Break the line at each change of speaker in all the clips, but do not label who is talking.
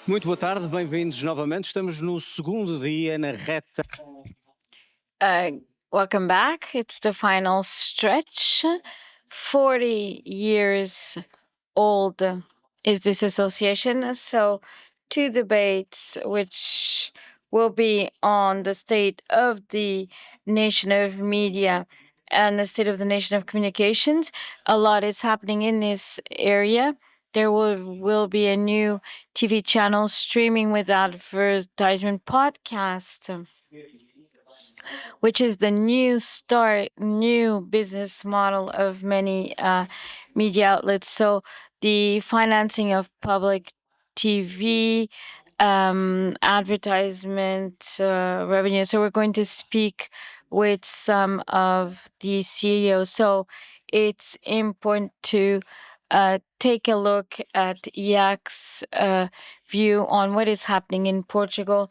Muito boa tarde, bem-vindos novamente. Estamos no segundo dia na reta.
Welcome back. It's the final stretch. 40 years old is this association. So, two debates which will be on the state of the nation of media and the state of the nation of communications. A lot is happening in this area. There will be a new TV channel streaming with advertisement podcast, which is the new business model of many media outlets. So the financing of public TV, advertisement revenue. So we're going to speak with some of the CEOs. So it's important to take a look at IAC's view on what is happening in Portugal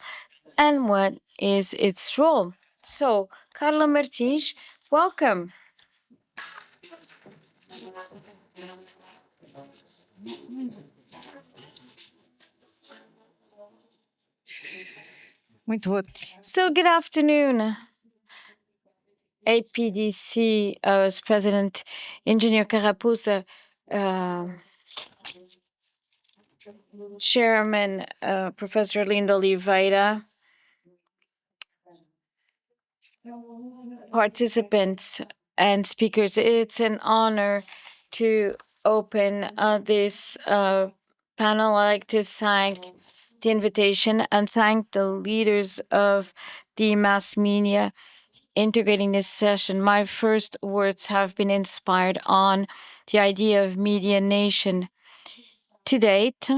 and what is its role. So, Carla Martins, welcome.
Muito boa.
So, good afternoon. APDC President Engineer Carapuça, Chairman Professor Linda Oliveira, participants and speakers. It's an honor to open this panel. I'd like to thank the invitation and thank the leaders of the mass media integrating this session. My first words have been inspired on the idea of media nation. To date,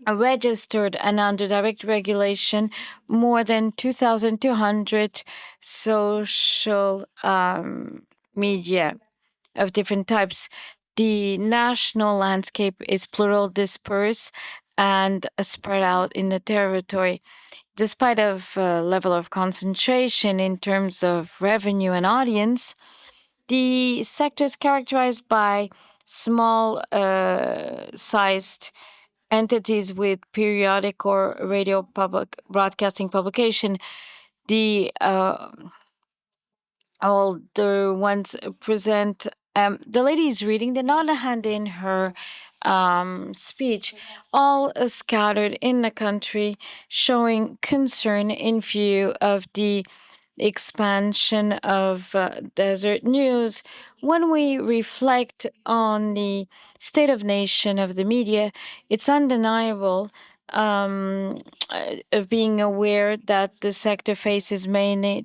registered and under direct regulation, more than 2,200 social media of different types. The national landscape is plural, dispersed, and spread out in the territory. Despite of level of concentration in terms of revenue and audience, the sector is characterized by small sized entities with periodic or radio public broadcasting publication. The older ones present. The lady is reading. Did not hand in her speech. All scattered in the country, showing concern in view of the expansion of desert news. When we reflect on the state of nation of the media, it's undeniable of being aware that the sector faces many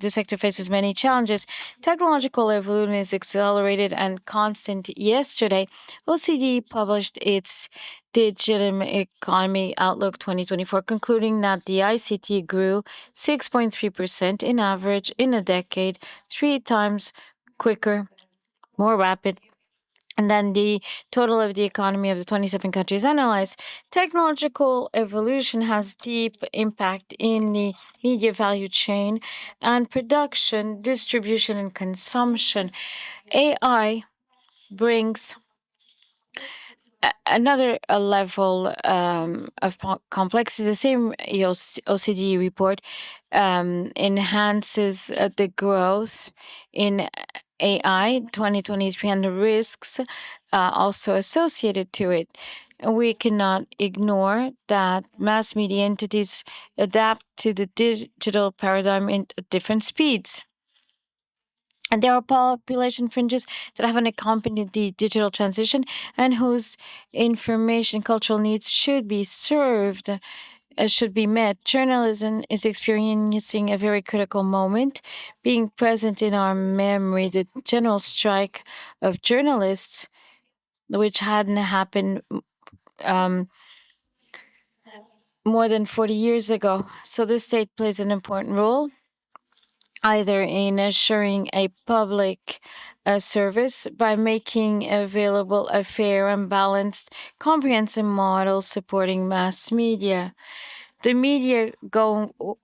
challenges. Technological evolution is accelerated and constant. Yesterday, OECD published its Digital Economy Outlook 2024, concluding that the ICT grew 6.3% in average in a decade, 3 times quicker, more rapid than the total of the economy of the 27 countries analyzed. Technological evolution has deep impact in the media value chain and production, distribution, and consumption. AI brings another level of complexity. The same OECD report enhances the growth in AI 2023 and the risks also associated to it. We cannot ignore that mass media entities adapt to the digital paradigm in different speeds. And there are population fringes that haven't accompanied the digital transition and whose information cultural needs should be served, should be met. Journalism is experiencing a very critical moment, being present in our memory. The general strike of journalists, which hadn't happened more than 40 years ago. So the state plays an important role, either in assuring a public service by making available a fair and balanced, comprehensive model supporting mass media. The media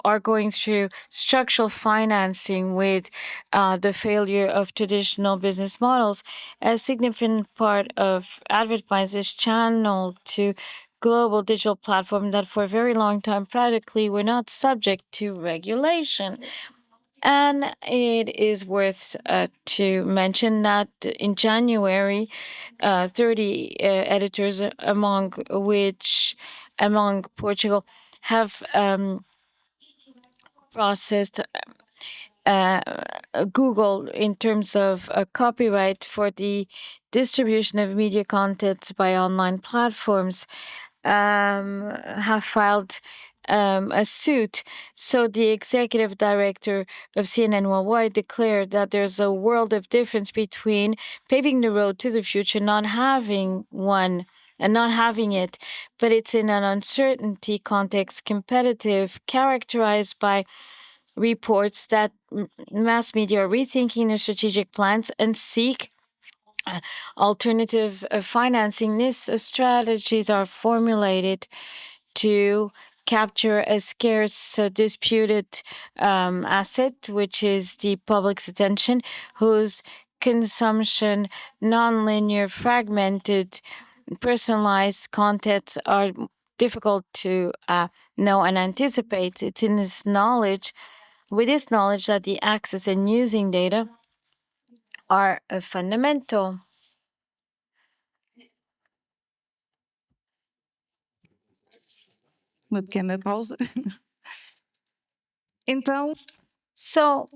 are going through structural financing with the failure of traditional business models. A significant part of advertising is channeled to global digital platform that for a very long time practically were not subject to regulation. And it is worth to mention that in January, 30 editors, among Portugal, have processed uh, Google in terms of copyright for the distribution of media content by online platforms, have filed a suit. So the executive director of CNN Worldwide declared that there's a world of difference between paving the road to the future, not having one, and not having it, but it's in an uncertainty context, competitive, characterized by reports that mass media are rethinking their strategic plans and seek alternative financing. These strategies are formulated to capture a scarce, disputed asset, which is the public's attention, whose consumption, nonlinear, fragmented, personalized contents are difficult to know and anticipate. It's in this knowledge, with this knowledge, that the access and using data are fundamental.
Uma pequena pausa. Então,
So,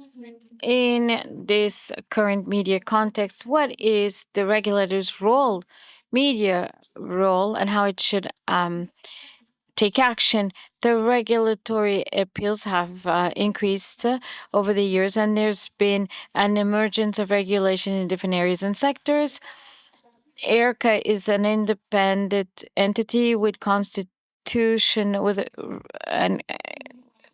in this current media context, what is the regulator's role, media role, and how it should take action? The regulatory appeals have increased over the years, and there's been an emergence of regulation in different areas and sectors. ERCA is an independent entity with an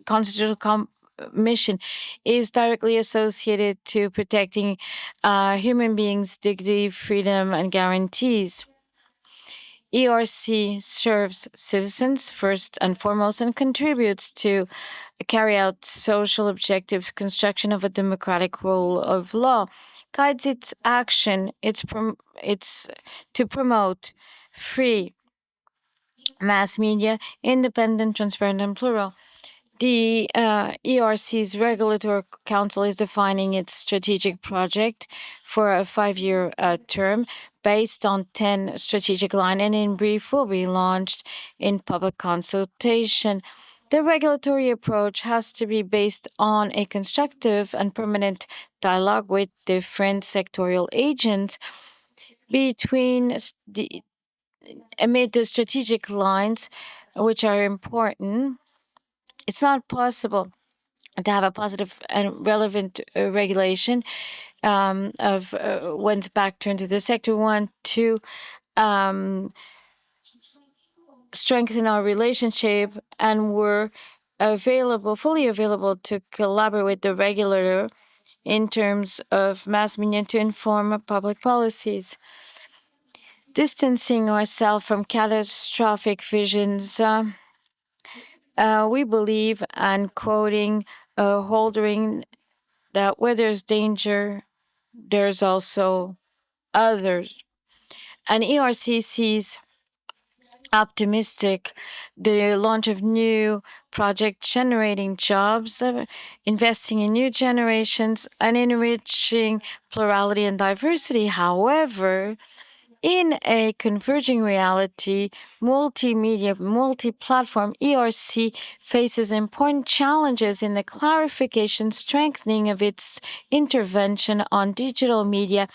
constitutional mission, is directly associated to protecting human beings' dignity, freedom, and guarantees. ERC serves citizens first and foremost and contributes to carry out social objectives, construction of a democratic rule of law, guides its action. It's to promote free mass media, independent, transparent, and plural. The ERC's Regulatory Council is defining its strategic project for a 5-year term based on 10 strategic lines, and in brief will be launched in public consultation. The regulatory approach has to be based on a constructive and permanent dialogue with different sectorial agents amid the strategic lines, which are important. It's not possible to have a positive and relevant regulation of when's back turned to the sector. We want to strengthen our relationship, and we're fully available to collaborate with the regulator in terms of mass media to inform public policies. Distancing ourselves from catastrophic visions, we believe, and quoting Holdering, that where there's danger, there's also others. And ERC sees optimistic the launch of new projects generating jobs, investing in new generations, and enriching plurality and diversity. However, in a converging reality, multimedia, multi-platform, ERC faces important challenges in the clarification, strengthening of its intervention on digital media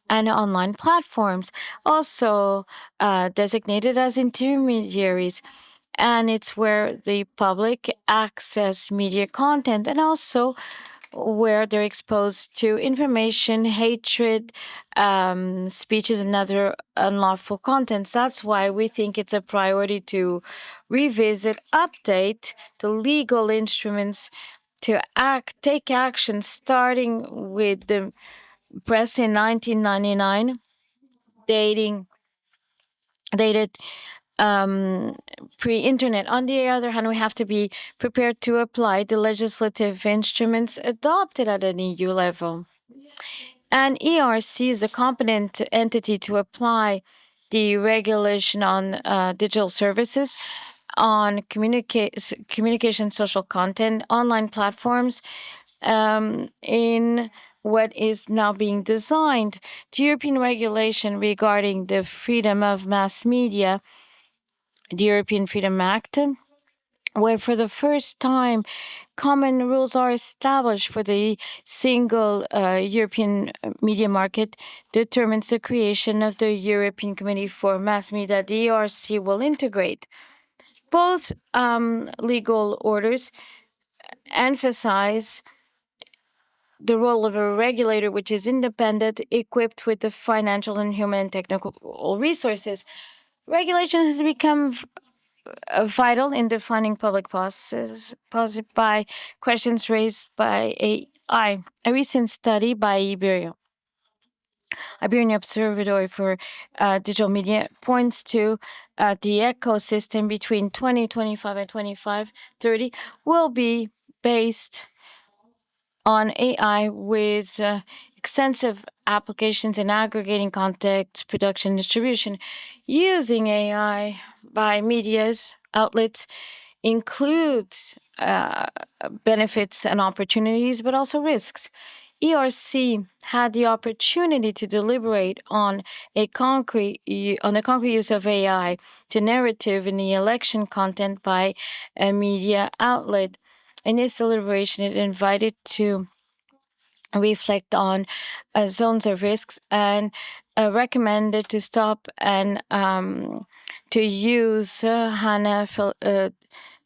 and online platforms, also designated as intermediaries. And it's where the public access media content, and also where they're exposed to information, hatred, speeches, and other unlawful contents. That's why we think it's a priority to revisit, update the legal instruments to take action, starting with the press in 1999, dated pre-internet. On the other hand, we have to be prepared to apply the legislative instruments adopted at an EU level. And ERC is a competent entity to apply the regulation on digital services, on communication, social content, online platforms, in what is now being designed. The European regulation regarding the freedom of mass media, the European Freedom Act, where for the first time common rules are established for the single European media market, determines the creation of the European Committee for Mass Media. The ERC will integrate both legal orders, emphasize the role of a regulator which is independent, equipped with the financial and human and technical resources. Regulation has become vital in defining public policies by questions raised by AI. A recent study by Iberian Observatory for Digital Media points to the ecosystem between 2025 and 2530 will be based on AI with extensive applications in aggregating context, production, distribution. Using AI by media's outlets includes benefits and opportunities, but also risks. ERC had the opportunity to deliberate on the concrete use of AI to narrative in the election content by a media outlet. In this deliberation, it invited to reflect on zones of risks and recommended to stop and to use Hannah,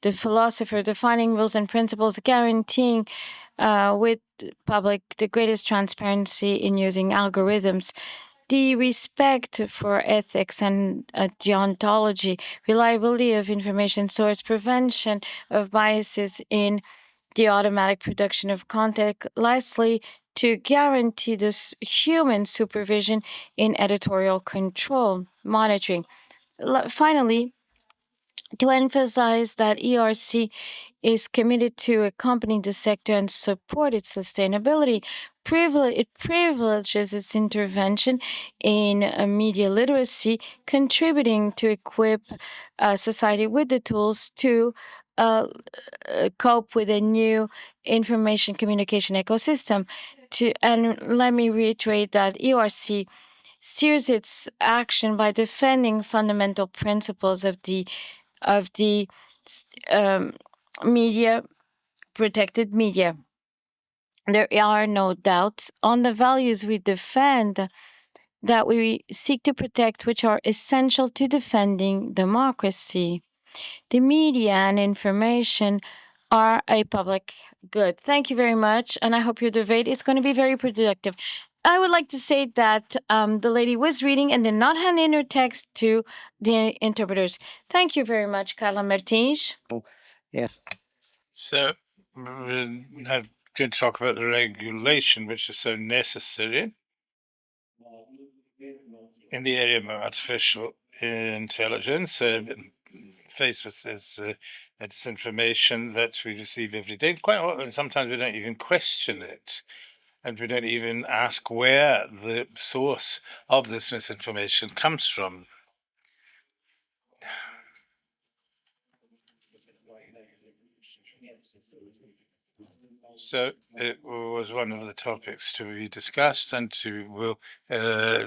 the philosopher, defining rules and principles, guaranteeing with public the greatest transparency in using algorithms, the respect for ethics and deontology, reliability of information source, prevention of biases in the automatic production of content. Lastly, to guarantee this human supervision in editorial control, monitoring. Finally, to emphasize that ERC is committed to accompany the sector and support its sustainability. It privileges its intervention in media literacy, contributing to equip society with the tools to cope with a new information communication ecosystem. And let me reiterate that ERC steers its action by defending fundamental principles of the media, protected media. There are no doubts on the values we defend that we seek to protect, which are essential to defending democracy. The media and information are a public good. Thank you very much, and I hope your debate is going to be very productive. I would like to say that the lady was reading and did not hand in her text to the interpreters. Thank you very much, Carla Martins.
Yes.
So we're now going to talk about the regulation, which is so necessary in the area of artificial intelligence, faced with this disinformation that we receive every day. Quite often, sometimes we don't even question it, and we don't even ask where the source of this misinformation comes from. So it was one of the topics to be discussed, and we'll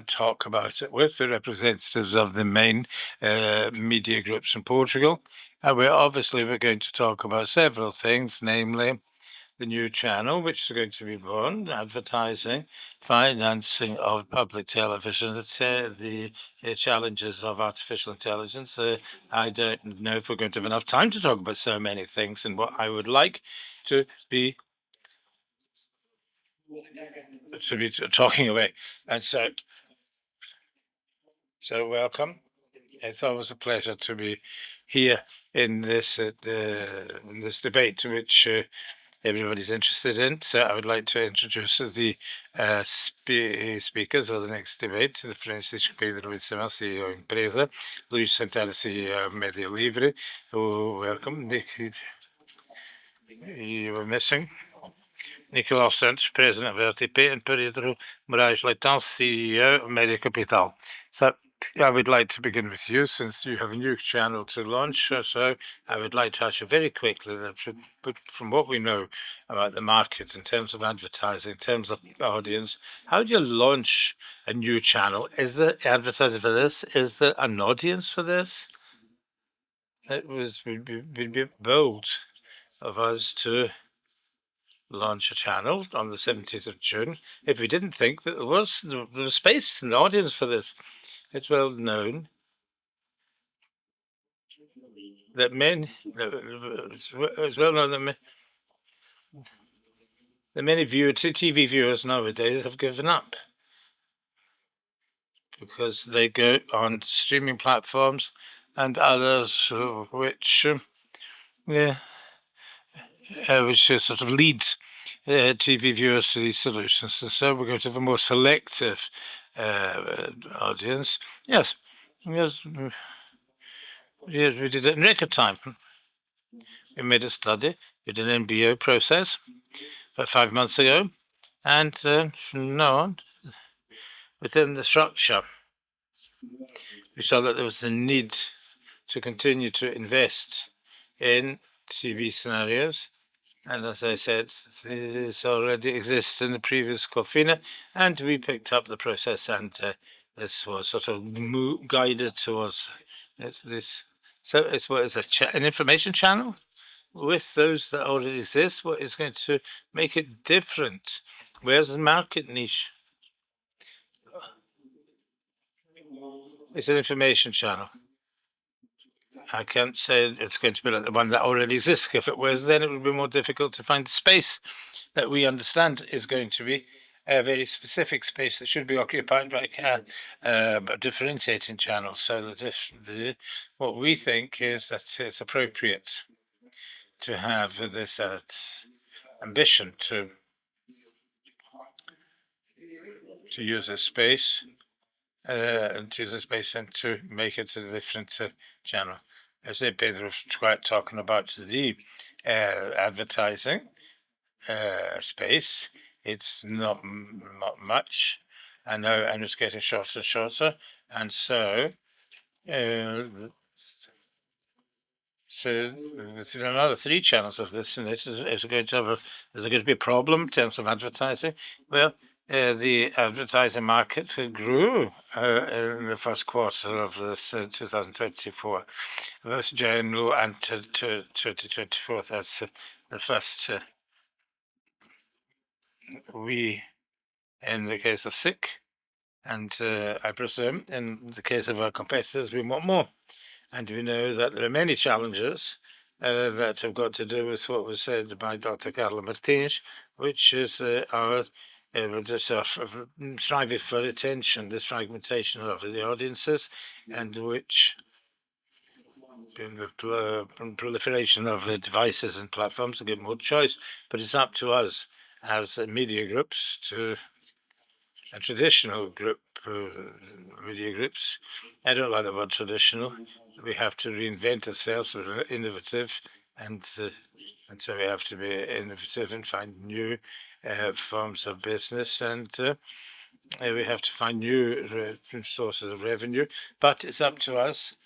talk about it with the representatives of the main media groups in Portugal. And we're going to talk about several things, namely the new channel, which is going to be born, advertising, financing of public television, the challenges of artificial intelligence. I don't know if we're going to have enough time to talk about so many things, and what I would like to be talking away. And so welcome. It's always a pleasure to be here in this debate, which everybody's interested in. So I would like to introduce the speakers of the next debate: the Francisco Pedro Vicemel, CEO Empresa, Luís Santana, CEO Media Livre. Welcome, Nick. You were missing. Nicolau Santos, President of LTP, and Pedro Moraes Leitão, CEO of Media Capital. So I would like to begin with you, since you have a new channel to launch. So I would like to ask you very quickly that from what we know about the market in terms of advertising, in terms of audience, how do you launch a new channel? Is there advertising for this? Is there an audience for this? It would be bold of us to launch a channel on the 17th of June if we didn't think that there was space and audience for this. It's well known that it's well known that many TV viewers nowadays have given up because they go on streaming platforms and others which sort of lead TV viewers to these solutions. And so we're going to have a more selective audience. Yes, yes, yes, we did it in record time. We made a study, we did an MBO process about 5 months ago, and from now on, within the structure, we saw that there was a need to continue to invest in TV scenarios. And as I said, this already exists in the previous COFINA, and we picked up the process, and this was sort of guided towards this. So it's what is an information channel with those that already exist. What is going to make it different? Where's the market niche? It's an information channel. I can't say it's going to be like the one that already exists. If it was, then it would be more difficult to find the space that we understand is going to be a very specific space that should be occupied by differentiating channels. So what we think is that it's appropriate to have this ambition to use this space and to use the space and to make it a different channel. As Pedro was quite talking about the advertising space, it's not much. I know, and it's getting shorter and shorter, and so there's another 3 channels of this, and this is going to is there going to be a problem in terms of advertising? Well, the advertising market grew in the first quarter of this 2024, both January and to 2024. That's the first. We, in the case of SIC, and I presume in the case of our competitors, we want more. And we know that there are many challenges that have got to do with what was said by Dr. Carla Martins, which is our striving for attention, this fragmentation of the audiences, and which the proliferation of devices and platforms to give more choice. But it's up to us as media groups to a traditional group, media groups. I don't like the word traditional. We have to reinvent ourselves. We're innovative, and so we have to be innovative and find new forms of business, and we have to find new sources of revenue. But it's up to us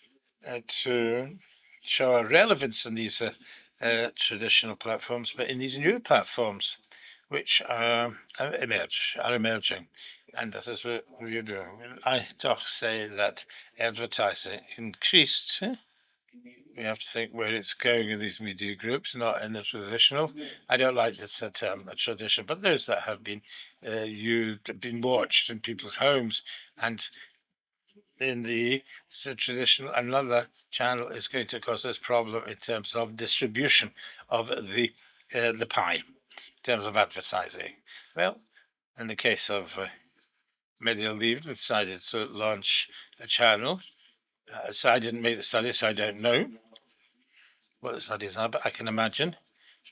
to show our relevance in these traditional platforms, but in these new platforms, which are emerging. And this is what we're doing. I don't say that advertising increased. We have to think where it's going in these media groups, not in the traditional. I don't like this term, a tradition, but those that have been been watched in people's homes, and in the traditional, another channel is going to cause us problem in terms of distribution of the pie, in terms of advertising. Well, in the case of Media Leave decided to launch a channel. So I didn't make the study, so I don't know what the studies are, but I can imagine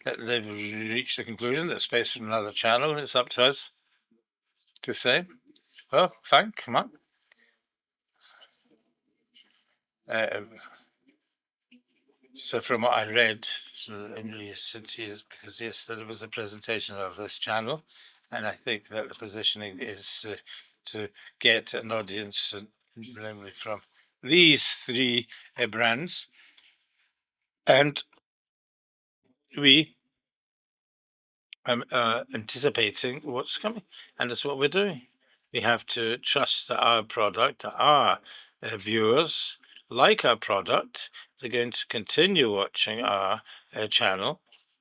that they've reached the conclusion that space for another channel. It's up to us to say, well, fine, come on. So from what I read in recent years, because yes, there was a presentation of this channel, and I think that the positioning is to get an audience namely from these three brands, and we anticipating what's coming, and that's what we're doing. We have to trust that our product, our viewers like our product. They're going to continue watching our channel,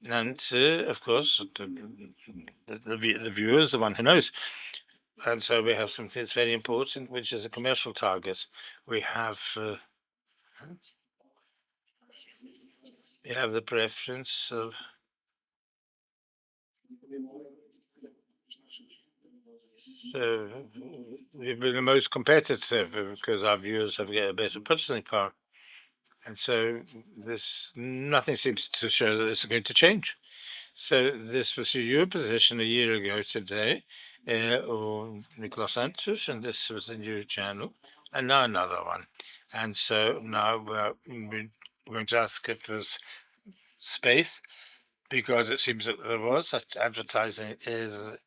and of course, the viewer is the one who knows. And so we have something that's very important, which is a commercial target. We have the preference of so we've been the most competitive because our viewers have got a better purchasing power. And so nothing seems to show that this is going to change. So this was your position a year ago today, or Nicolas Santos, and this was a new channel, and now another one. And so now we're going to ask if there's space, because it seems that there was. That advertising is a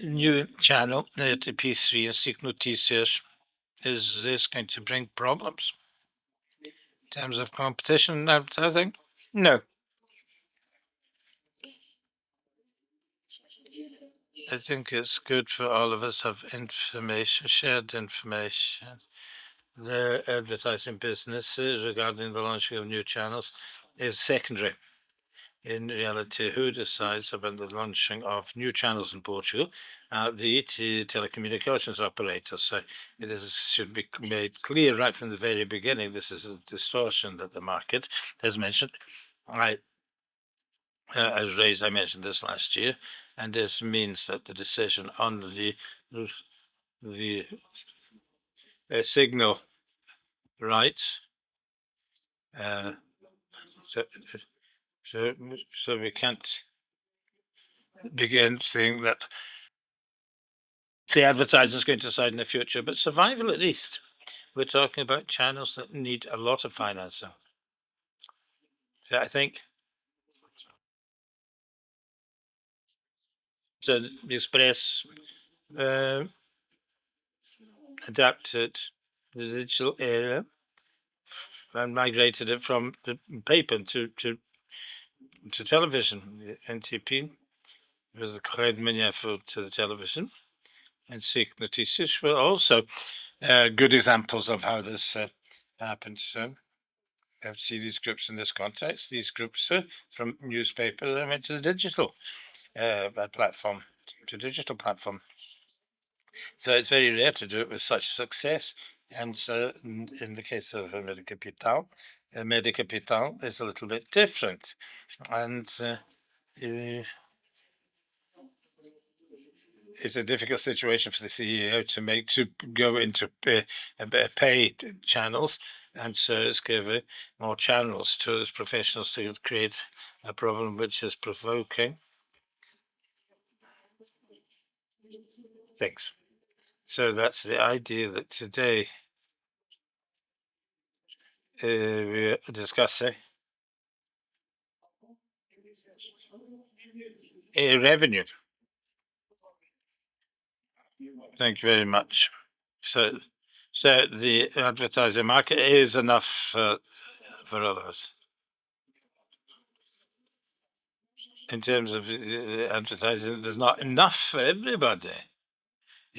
new channel, APDC and SIC Notícias. Is this going to bring problems in terms of competition in advertising? No. I think it's good for all of us to have information, shared information. The advertising businesses regarding the launching of new channels is secondary. In reality, who decides about the launching of new channels in Portugal? The telecommunications operators. So should be made clear right from the very beginning. This is a distortion that the market has mentioned. As raised, I mentioned this last year, and this means that the decision on the signal rights. So we can't begin saying that the advertiser is going to decide in the future, but survival at least. We're talking about channels that need a lot of financing. So I think so the Express adapted the digital era and migrated it from the paper to television. The NTP was the Correio de Manhã to the television, and SIC Notícias were also good examples of how this happened. So I have to see these groups in this context. These groups from newspapers went to the digital platform, to digital platform. So it's very rare to do it with such success. And so in the case of Medicapital, Medicapital is a little bit different. And it's a difficult situation for the CEO to go into paid channels, and so it's giving more channels to those professionals to create a problem which is provoking things. So that's the idea that today we're discussing revenue. Thank you very much. So the advertising market is enough for all of us. In terms of advertising, there's not enough for everybody.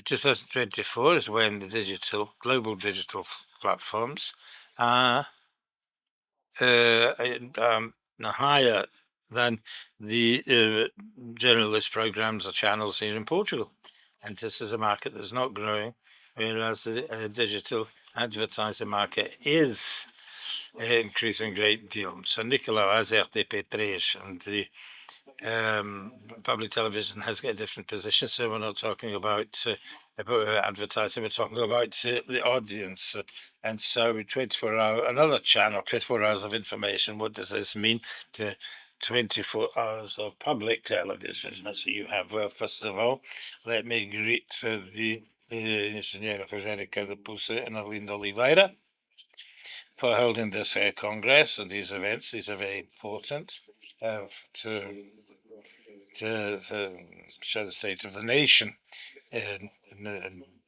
2024 is when the global digital platforms are higher than the generalist programs or channels here in Portugal. And this is a market that's not growing, whereas the digital advertising market is increasing a great deal. So Nicola has RTP3 and the public television has got a different position. So we're not talking about advertising, we're talking about the audience. And so 24 hours, another channel, 24 hours of information. What does this mean to 24 hours of public television? That's what you have. Well, first of all, let me greet the Engenheira Rogéria de Pousa and Arlindo Oliveira for holding this Congress and these events. These are very important to to show the state of the nation in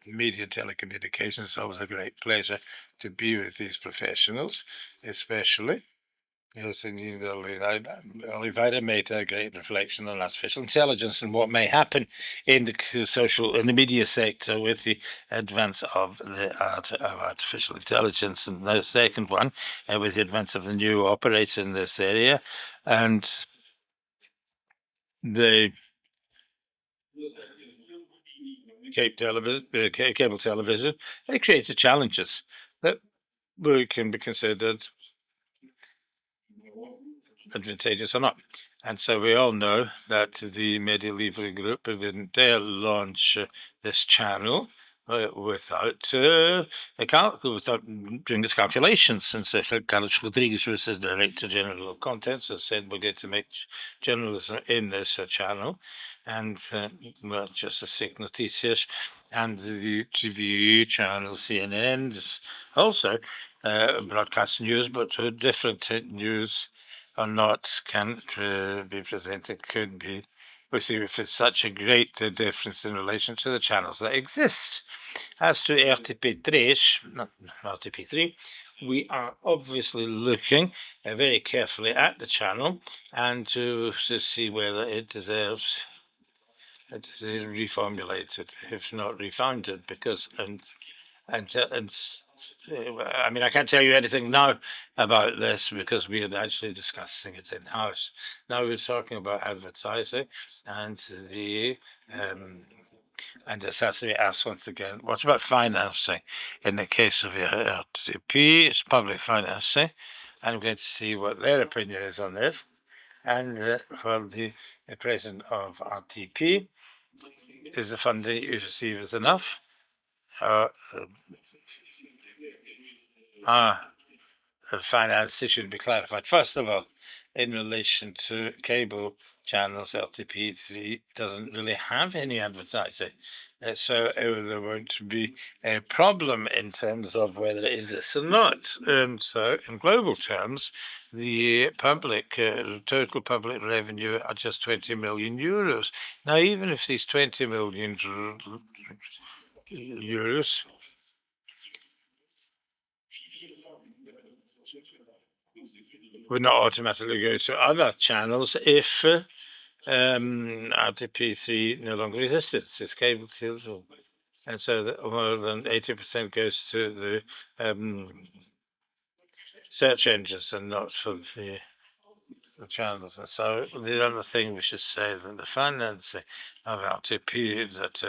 media telecommunications. It's always a great pleasure to be with these professionals, especially. Yes, indeed, Oliveira made a great reflection on artificial intelligence and what may happen in the media sector with the advance of the art of artificial intelligence, and the second one with the advance of the new operator in this area, and the cable television. It creates challenges that can be considered advantageous or not. And so we all know that the Media Livre group didn't dare launch this channel without doing its calculations. And so Carlos Rodrigues, who is the Director General of Contents, has said we're going to make journalism in this channel. And, well, just a SIC Noticias and the TV channel CNN also broadcast news, but different news or not can be presented, could be. We see if it's such a great difference in relation to the channels that exist. As to RTP3, we are obviously looking very carefully at the channel and to see whether it deserves reformulated, if not refounded, because I mean, I can't tell you anything now about this because we are actually discussing it in house. Now we're talking about advertising and this has to be asked once again. What about financing? In the case of RTP, it's public financing. I'm going to see what their opinion is on this. And for the president of RTP, is the funding you receive is enough? Finance should be clarified. First of all, in relation to cable channels, RTP3 doesn't really have any advertising. So there won't be a problem in terms of whether it exists or not. So in global terms, the total public revenue are just 20 million euros. Now, even if these 20 million euros would not automatically go to other channels if RTP3 no longer existed. It's cable television. And so more than 80% goes to the search engines and not for the channels. And so the other thing we should say that the financing of RTP that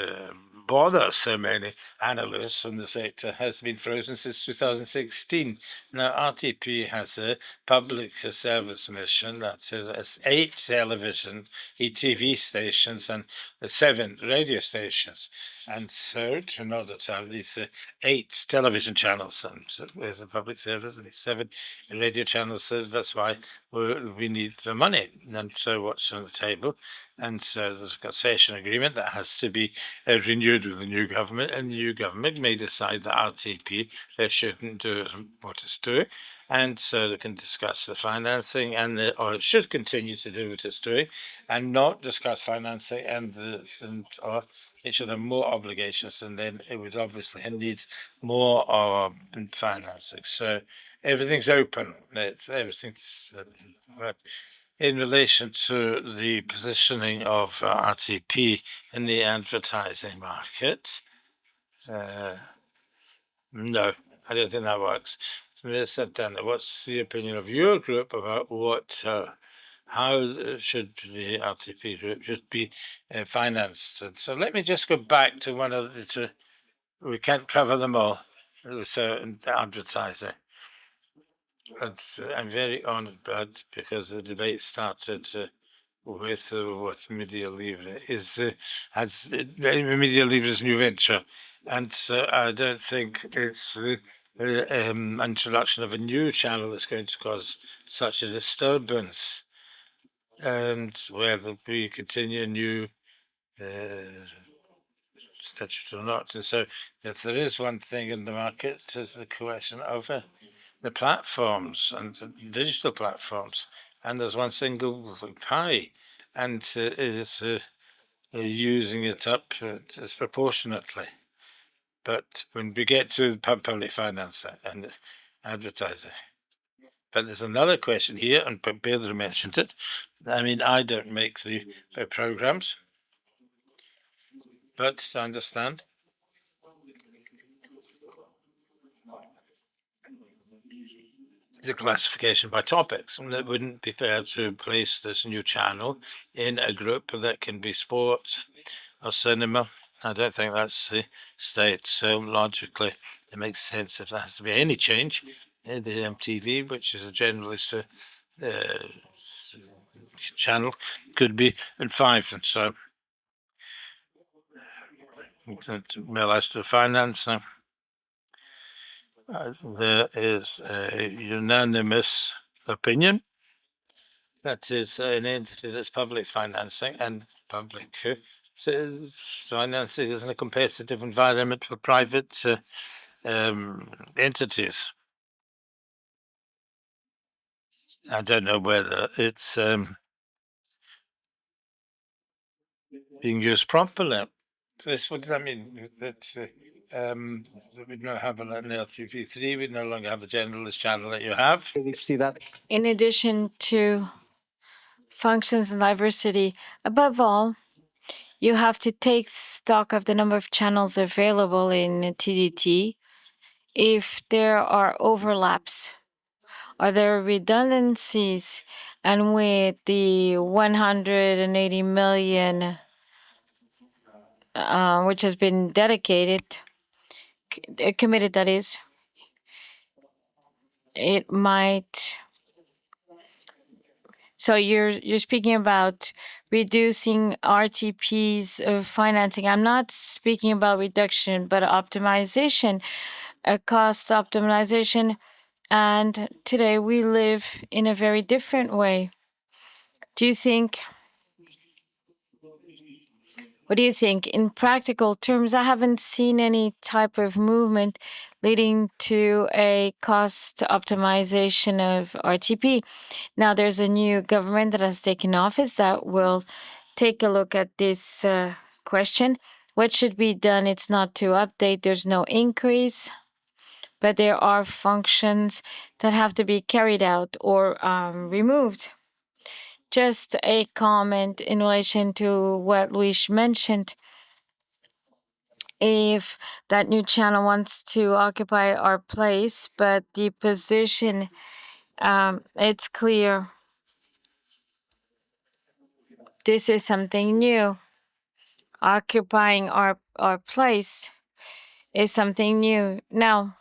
bothers so many analysts in the sector has been frozen since 2016. Now RTP has a public service mission that says 8 television, ETV stations and 7 radio stations. And so in order to have these 8 television channels and there's a public service and 7 radio channels, so that's why we need the money. And so what's on the table? And so there's a concession agreement that has to be renewed with the new government, and the new government may decide that RTP shouldn't do what it's doing. And so they can discuss the financing, or it should continue to do what it's doing, and not discuss financing, or it should have more obligations, and then it would obviously need more financing. So everything's open. Everything's right. In relation to the positioning of RTP in the advertising market, no, I don't think that works. What's the opinion of your group about how should the RTP group should be financed? And so let me just go back to one of the two. We can't cover them all. So advertising. I'm very honoured, Brad, because the debate started with what Media Livre is. Media Livre's new venture, and so I don't think it's the introduction of a new channel that's going to cause such a disturbance, and whether we continue new statute or not. And so, if there is one thing in the market, it's the question of the platforms and digital platforms, and there's one single pie. and is using it up disproportionately. But when we get to public finance and advertising, but there's another question here, and Pedro mentioned it. I mean, I don't make the programs, but I understand. The classification by topics, and it wouldn't be fair to place this new channel in a group that can be sports or cinema. I don't think that's the state. So logically, it makes sense if there has to be any change in the MTV, which is a generalist channel, could be in 5. And so, well, as to finance, there is a unanimous opinion that is an entity that's public financing and public financing is in a competitive environment for private entities. I don't know whether it's being used properly. What does that mean? That we don't have an L3P3, we no longer have the generalist channel that you have.
In addition to functions and diversity, above all, you have to take stock of the number of channels available in TDT. If there are overlaps, are there redundancies? And with the 180 million, which has been dedicated, committed, that is, it might. So you're speaking about reducing RTP's financing. I'm not speaking about reduction, but optimization, cost optimization. And today we live in a very different way. What do you think? In practical terms, I haven't seen any type of movement leading to a cost optimization of RTP. Now, there's a new government that has taken office that will take a look at this question. What should be done? It's not to update, there's no increase, but there are functions that have to be carried out or removed. Just a comment in relation to what Luis mentioned. If that new channel wants to occupy our place, but the position, it's clear. This is something new. Occupying our place is something new. Now,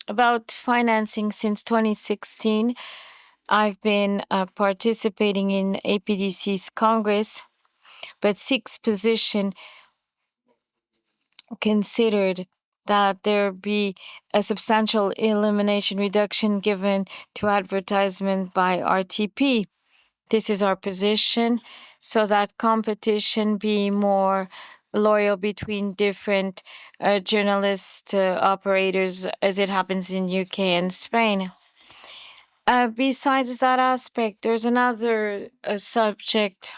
about financing since 2016, I've been participating in APDC's Congress, but SIC's position considered that there be a substantial elimination reduction given to advertisement by RTP. This is our position, so that competition be more loyal between different journalist operators, as it happens in UK and Spain. Besides that aspect, there's another subject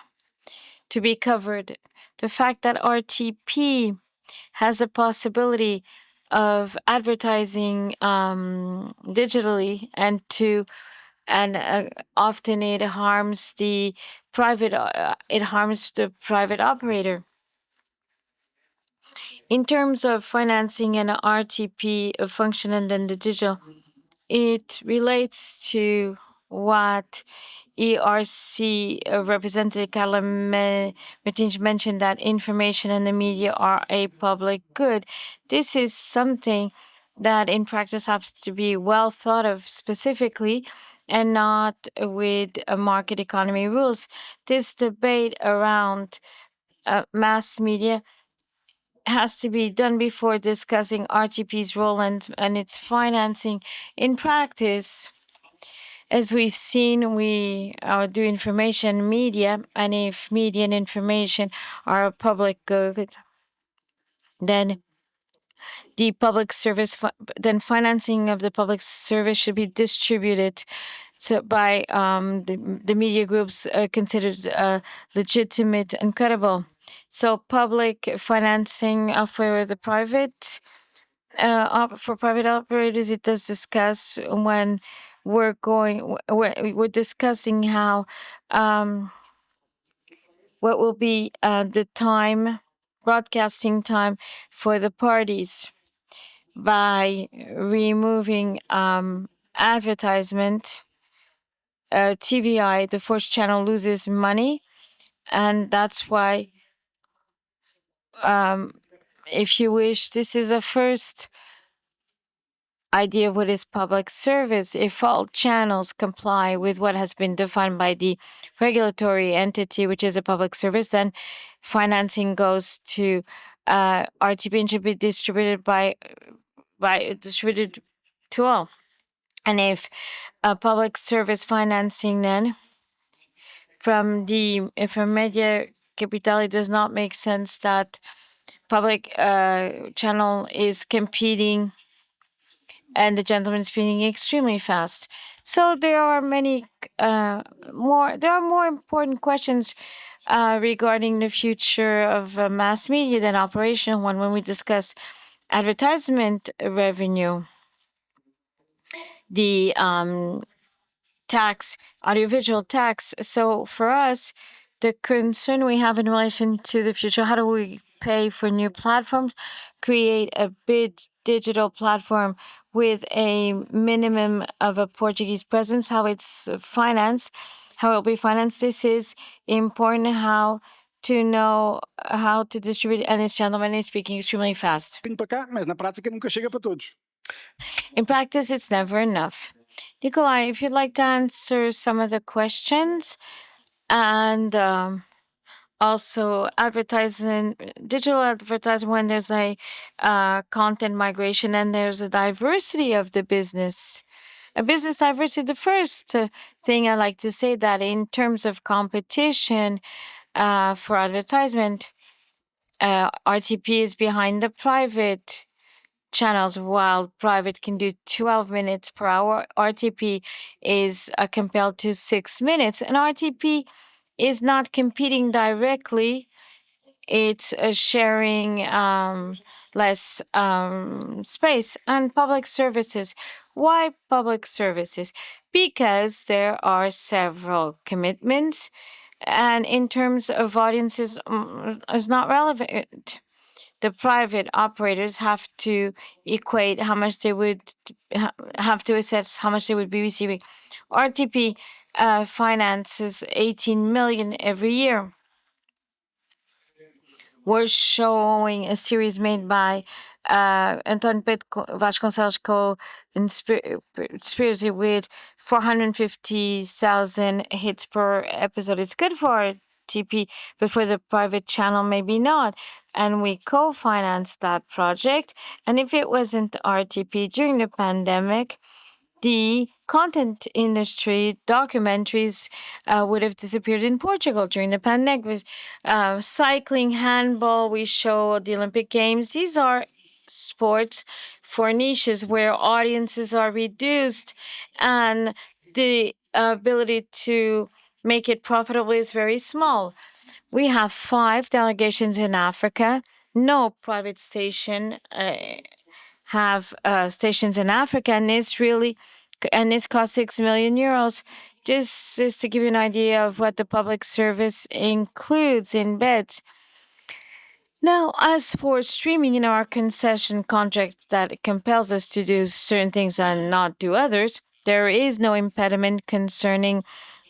to be covered. The fact that RTP has a possibility of advertising digitally, and often it harms the private operator. In terms of financing an RTP function and then the digital, it relates to what ERC Representative Carla Metinge mentioned, that information and the media are a public good. This is something that in practice has to be well thought of specifically and not with market economy rules. This debate around mass media has to be done before discussing RTP's role and its financing. In practice, as we've seen, we do information media, and if media and information are a public good, then the public service, then financing of the public service should be distributed so by the media groups considered legitimate and credible. So public financing for the private for private operators, it does discuss when we're discussing how what will be the broadcasting time for the parties by removing advertisement. TVI, the fourth channel, loses money, and that's why, if you wish, this is a first idea of what is public service. If all channels comply with what has been defined by the regulatory entity, which is a public service, then financing goes to RTP and should be distributed distributed to all. And if public service financing then from Media Capital, it does not make sense that public channel is competing and the gentleman is speaking extremely fast. So there are more important questions regarding the future of mass media than operational one when we discuss advertisement revenue. The audiovisual tax. So for us, the concern we have in relation to the future, how do we pay for new platforms, create a big digital platform with a minimum of a Portuguese presence, how it's financed, how it will be financed. This is important, how to know how to distribute, and this gentleman is speaking extremely fast.
Para cá, mas na prática nunca chega para todos.
In practice, it's never enough. Nikolai, if you'd like to answer some of the questions, and also digital advertising, when there's a content migration and there's a diversity of the business. A business diversity, the first thing I like to say that in terms of competition for advertisement, RTP is behind the private channels. While private can do 12 minutes per hour, RTP is compelled to 6 minutes, and RTP is not competing directly. It's sharing less space. And public services. Why public services? Because there are several commitments, and in terms of audiences, is not relevant. The private operators have to equate how much they would have to assess how much they would be receiving. RTP finances 18 million every year. We're showing a series made by Antonio Pedro Vasconcelos co-conspiracy with 450,000 hits per episode. It's good for RTP, but for the private channel, maybe not. And we co-financed that project. And if it wasn't RTP during the pandemic, the content industry documentaries would have disappeared in Portugal during the pandemic. With cycling, handball, we show the Olympic Games. These are sports for niches where audiences are reduced, and the ability to make it profitable is very small. We have 5 delegations in Africa. No private station have stations in Africa, and this costs 6 million euros. Just to give you an idea of what the public service includes in beds. Now, as for streaming in our concession contract that compels us to do certain things and not do others, there is no impediment concerning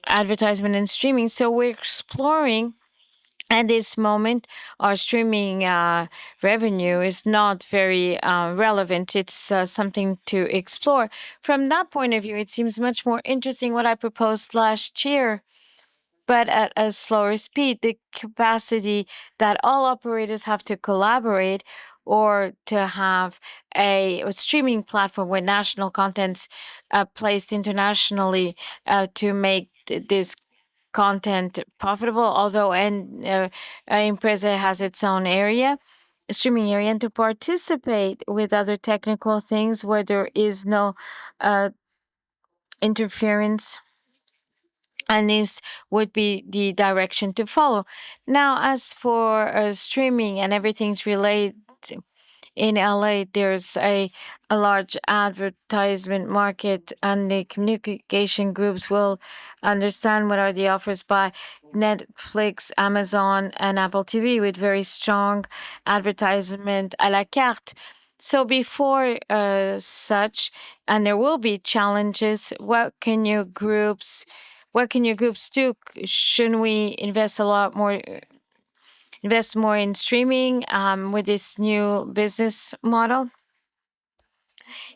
advertisement and streaming. So we're exploring. At this moment, our streaming revenue is not very relevant. It's something to explore. From that point of view, it seems much more interesting what I proposed last year, but at a slower speed. The capacity that all operators have to collaborate or to have a streaming platform with national contents placed internationally to make this content profitable, although Empresa has its own streaming area, and to participate with other technical things where there is no interference, and this would be the direction to follow. Now, as for streaming and everything's related, in LA, there's a large advertisement market, and the communication groups will understand what are the offers by Netflix, Amazon, and Apple TV with very strong advertisement à la carte. So before such, and there will be challenges, what can your groups do? Shouldn't we invest more in streaming with this new business model?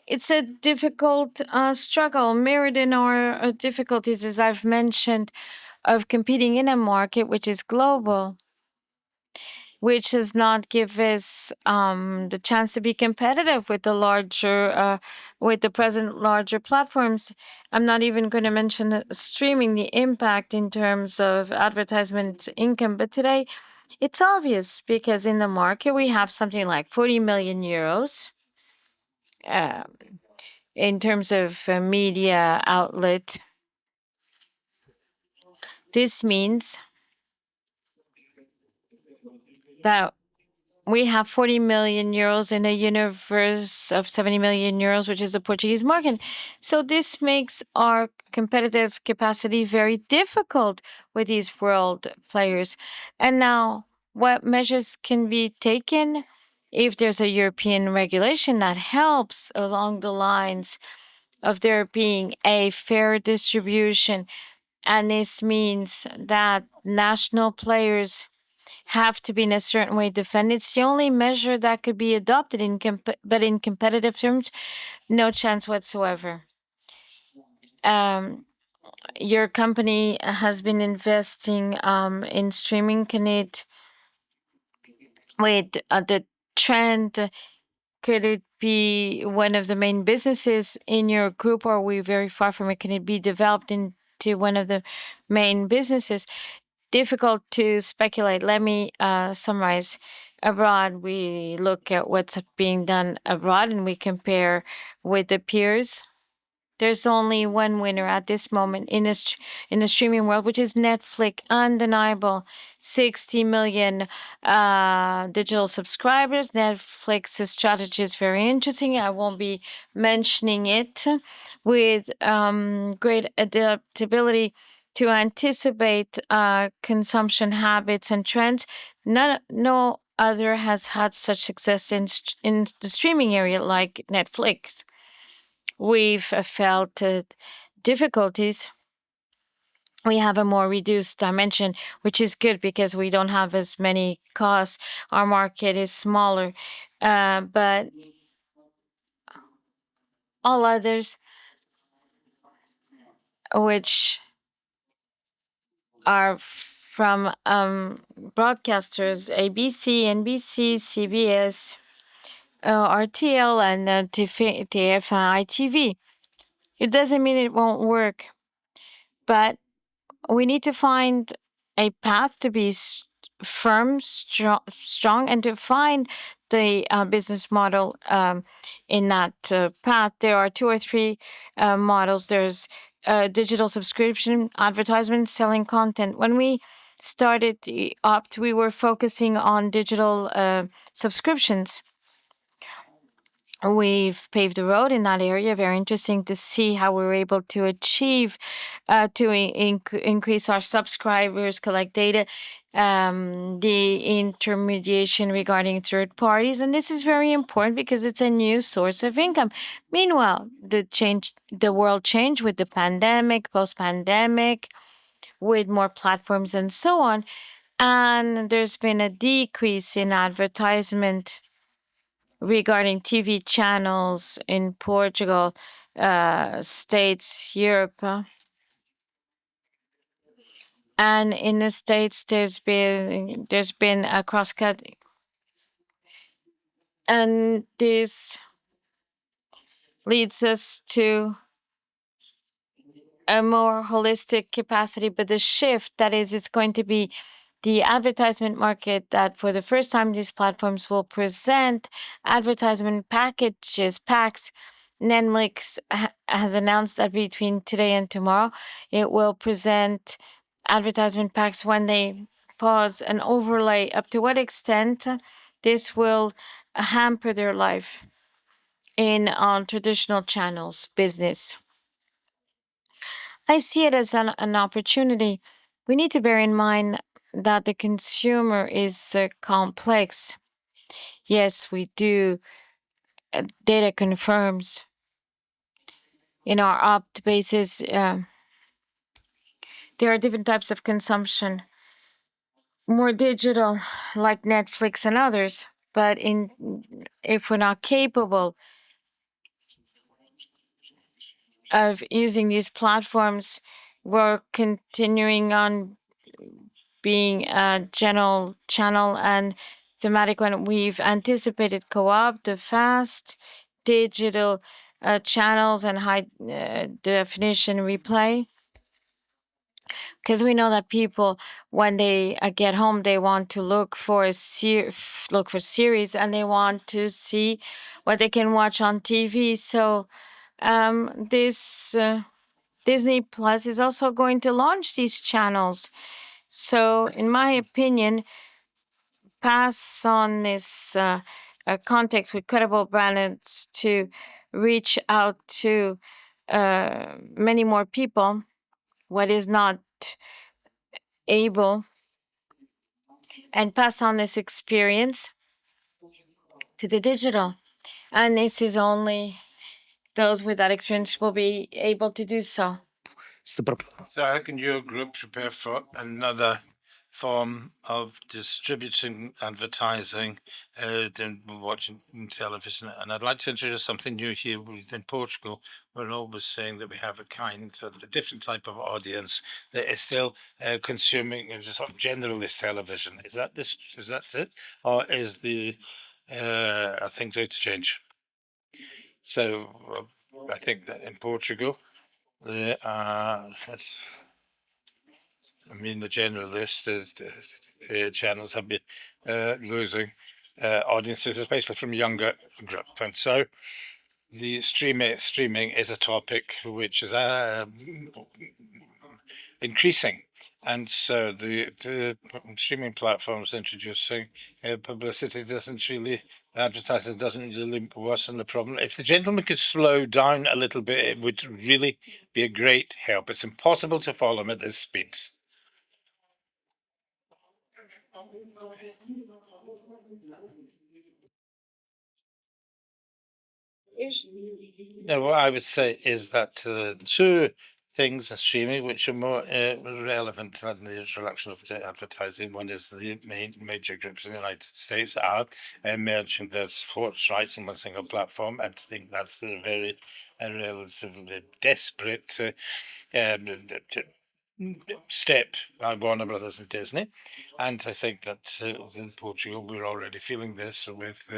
It's a difficult struggle, mirrored in our difficulties, as I've mentioned, of competing in a market which is global, which does not give us the chance to be competitive with the present larger platforms. I'm not even going to mention streaming, the impact in terms of advertisement income, but today it's obvious because in the market we have something like 40 million euros in terms of media outlet. This means that we have 40 million euros in a universe of 70 million euros, which is the Portuguese market. So this makes our competitive capacity very difficult with these world players. And now, what measures can be taken if there's a European regulation that helps along the lines of there being a fair distribution? And this means that national players have to be in a certain way defended. It's the only measure that could be adopted but in competitive terms, no chance whatsoever. Your company has been investing in streaming. Can it wait the trend? Could it be one of the main businesses in your group, or are we very far from it? Can it be developed into one of the main businesses? Difficult to speculate. Let me summarize. Abroad, we look at what's being done abroad and we compare with the peers. There's only one winner at this moment in the streaming world, which is Netflix. Undeniable, 60 million digital subscribers. Netflix's strategy is very interesting. I won't be mentioning it. With great adaptability to anticipate consumption habits and trends. No other has had such success in the streaming area like Netflix. We've felt difficulties. We have a more reduced dimension, which is good because we don't have as many costs. Our market is smaller, but all others, which are from broadcasters, ABC, NBC, CBS, RTL, and TFI TV. It doesn't mean it won't work, but we need to find a path to be firm, strong, and to find the business model in that path. There are 2 or 3 models. There's digital subscription, advertisement, selling content. When we started the Opt, we were focusing on digital subscriptions. We've paved the road in that area. Very interesting to see how we were able to achieve to increase our subscribers, collect data, the intermediation regarding third parties. And this is very important because it's a new source of income. Meanwhile, the world changed with the pandemic, post-pandemic, with more platforms and so on. And there's been a decrease in advertisement regarding TV channels in Portugal, States, Europe. And in the States, there's been a cross-cut. And this leads us to a more holistic capacity, but the shift, that is, it's going to be the advertisement market that for the first time these platforms will present advertisement packages, packs, Netflix has announced that between today and tomorrow, it will present advertisement packs when they pause an overlay. Up to what extent this will hamper their life on traditional channels, business? I see it as an opportunity. We need to bear in mind that the consumer is complex. Yes, we do. Data confirms in our opt basis, there are different types of consumption, more digital, like Netflix and others. But if we're not capable of using these platforms, we're continuing on being a general channel and thematic one. We've anticipated co-op, the fast digital channels and high definition replay, because we know that people, when they get home, they want to look for series, and they want to see what they can watch on TV. So this Disney Plus is also going to launch these channels. So in my opinion, pass on this context with credible brands to reach out to many more people, what is not able, and pass on this experience to the digital. And this is only those with that experience will be able to do so.
So how can your group prepare for another form of distributing advertising than watching television? And I'd like to introduce something new here in Portugal. We're always saying that we have a different type of audience that is still consuming sort of generalist television. Is that it? Or is are things going to change? So I think that in Portugal, the generalist channels have been losing audiences, especially from younger group, and so the streaming is a topic which is increasing, and so the streaming platforms introducing publicity advertising doesn't really worsen the problem. If the gentleman could slow down a little bit, it would really be a great help. It's impossible to follow him at this speed. Now, what I would say is that two things in streaming which are more relevant than the introduction of advertising. One is the major groups in the United States are merging their sports rights in one single platform. I think that's a very relatively desperate step by Warner Brothers and Disney, and I think that in Portugal we're already feeling this with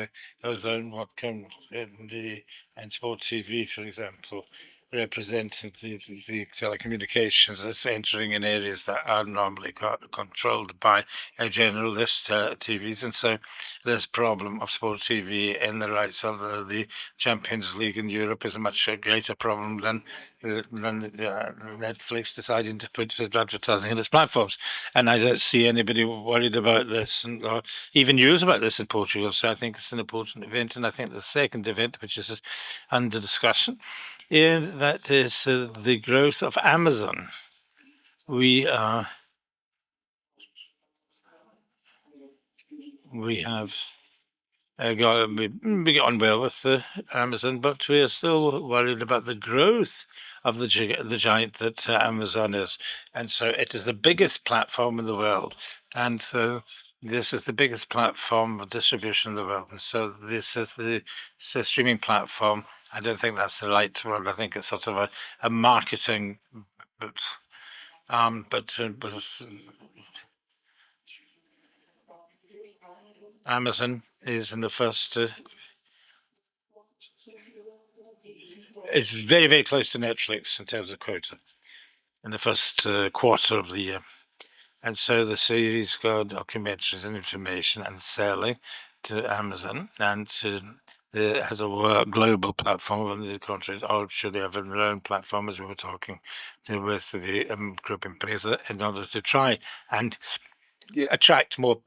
those what comes in sport TV, for example, representing the telecommunications that's entering in areas that are normally controlled by generalist TVs, and so this problem of sport TV in the rights of the Champions League in Europe is a much greater problem than Netflix deciding to put advertising on its platforms. And I don't see anybody worried about this or even news about this in Portugal. So I think it's an important event. And I think the second event, which is under discussion, that is the growth of Amazon. We have we get on well with Amazon, but we are still worried about the growth of the giant that Amazon is. And so it is the biggest platform in the world. And so this is the biggest platform of distribution in the world. And so this is the streaming platform. I don't think that's the right word. I think it's sort of a marketing, but Amazon is in the first. It's very, very close to Netflix in terms of quota in the first quarter of the year. And so the series got documentaries and information and selling to Amazon and to has a global platform. On the contrary, all should have their own platform, as we were talking with the group Empresa, in order to try and attract more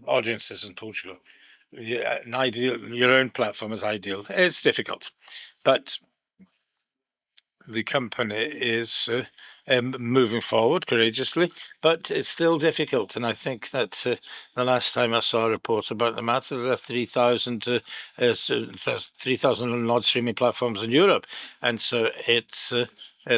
audiences in Portugal. Your own platform is ideal. It's difficult, but the company is moving forward courageously, but it's still difficult. And I think that the last time I saw a report about the matter, there are 3,000 odd streaming platforms in Europe, and so it's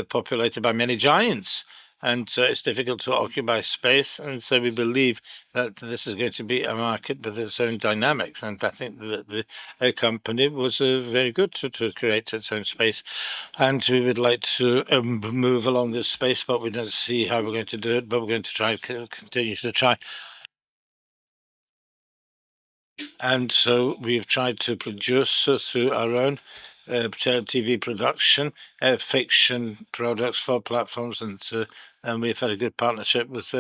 populated by many giants. And it's difficult to occupy space, and so we believe that this is going to be a market with its own dynamics. And I think that the company was very good to create its own space, and we would like to move along this space, but we don't see how we're going to do it. But we're going to try continue to try. And so we've tried to produce through our own TV production, fiction products for platforms, and we've had a good partnership with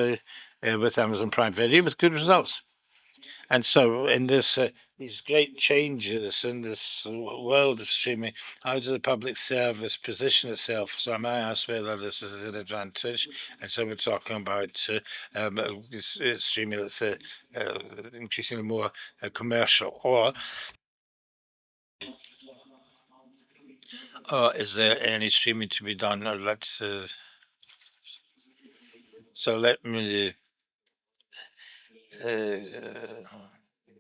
Amazon Prime Video with good results. And so in this these great changes in this world of streaming, how does the public service position itself? So I may ask whether this is an advantage. And so we're talking about streaming that's increasingly more commercial, or is there any streaming to be done? Or so let me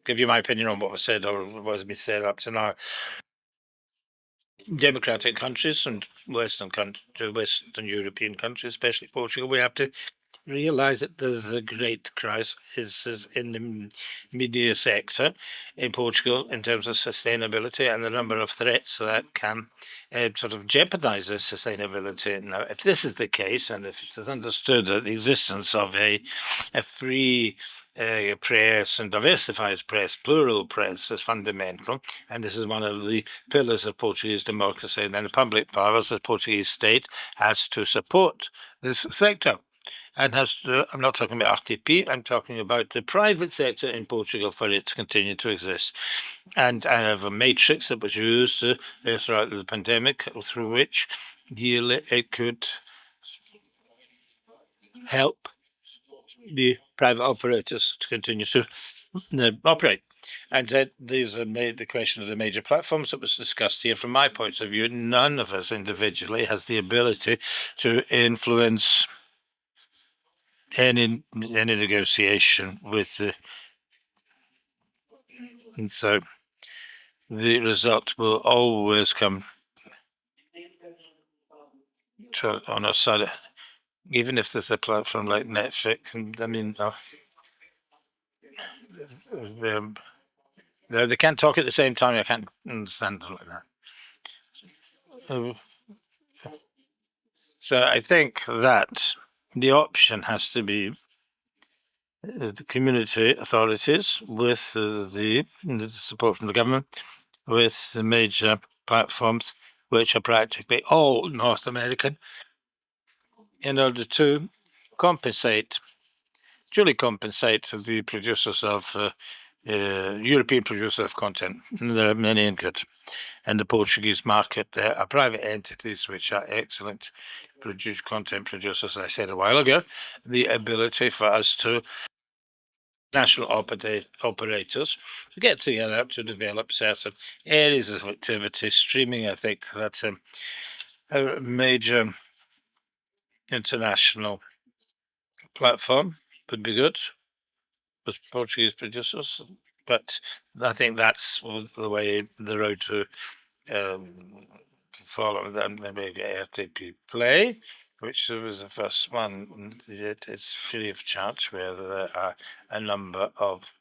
give you my opinion on what was said or what has been said up to now. Democratic countries and Western European countries, especially Portugal, we have to realize that there's a great crisis in the media sector in Portugal in terms of sustainability and the number of threats that can sort of jeopardize this sustainability. Now, if this is the case, and if it is understood that the existence of a free press and diversified press, plural press, is fundamental, and this is one of the pillars of Portuguese democracy, then the public powers, the Portuguese state, has to support this sector. And I'm not talking about RTP, I'm talking about the private sector in Portugal for it to continue to exist. And I have a matrix that was used throughout the pandemic, through which it could help the private operators to continue to operate. And these are the question of the major platforms that was discussed here. From my point of view, none of us individually has the ability to influence any negotiation with and so the result will always come on our side, even if there's a platform like Netflix. And I mean, they can't talk at the same time. I can't understand it like that. So I think that the option has to be the community authorities with the support from the government, with the major platforms, which are practically all North American, in order to truly compensate the producers of European producers of content. And there are many in good. And the Portuguese market, there are private entities which are excellent content producers, as I said a while ago. The ability for us to national operators to get together to develop certain areas of activity. Streaming, I think that's a major international platform would be good with Portuguese producers, but I think that's the way, the road to follow. Then maybe RTP Play, which was the first one. It's free of charge, where there are a number of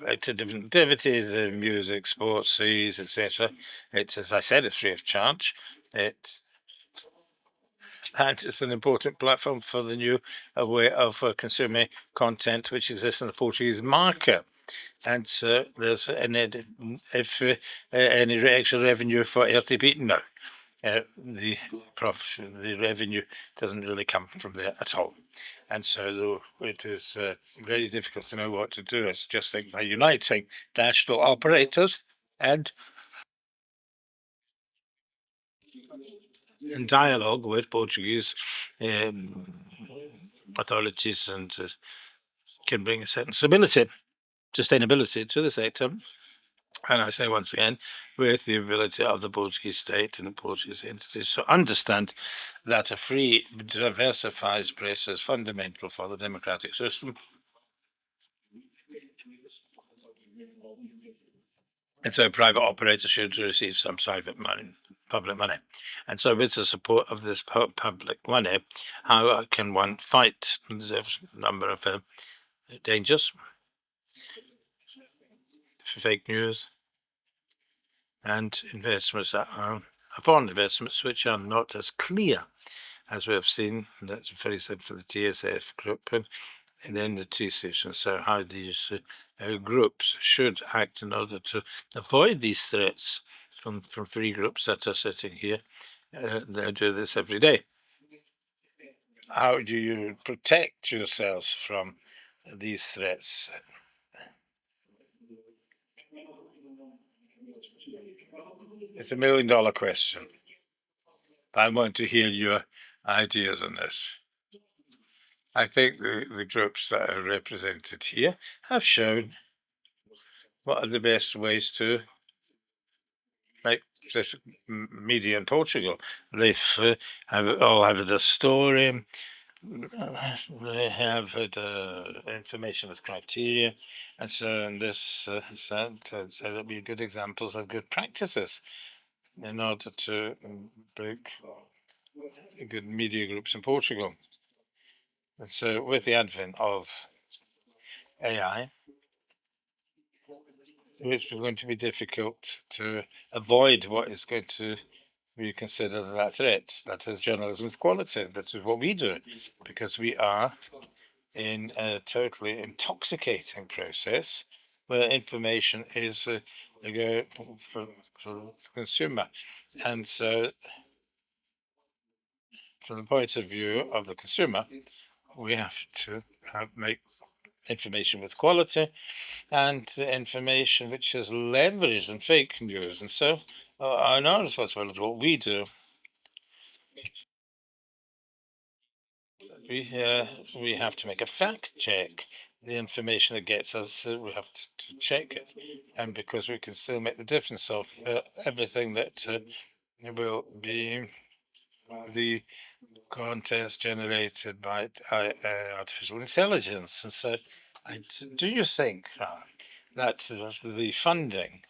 different activities, music, sports, series, etc. It's, as I said, it's free of charge. And it's an important platform for the new way of consuming content which exists in the Portuguese market. And so there's any extra revenue for RTP? No. the profit, the revenue doesn't really come from there at all. And so it is very difficult to know what to do. I just think by uniting national operators and in dialogue with Portuguese authorities and can bring a certain stability, sustainability to the sector. And I say once again, with the ability of the Portuguese state and the Portuguese entities to understand that a free, diversified press is fundamental for the democratic system. And so private operators should receive some private money, public money. And so with the support of this public money, how can one fight the number of dangers, fake news, and investments that are foreign investments which are not as clear as we have seen. That's very said for the TSF group and then the T-station. So how these groups should act in order to avoid these threats from free groups that are sitting here. They do this every day. How do you protect yourselves from these threats? It's $1 million question. I want to hear your ideas on this. I think the groups that are represented here have shown what are the best ways to make this media in Portugal. They've all had a story. They have had information with criteria, and so in this there'll be good examples of good practices in order to bring good media groups in Portugal. And so with the advent of AI, it's going to be difficult to avoid what is going to be considered that threat. That is journalism's quality. That is what we do, because we are in a totally intoxicating process where information is for the consumer. And so from the point of view of the consumer, we have to make information with quality and information which is leveraged in fake news. And so on our responsibility, what we do, we have to make a fact check. The information that gets us, we have to check it. And because we can still make the difference of everything that will be the content generated by artificial intelligence. And so do you think that the funding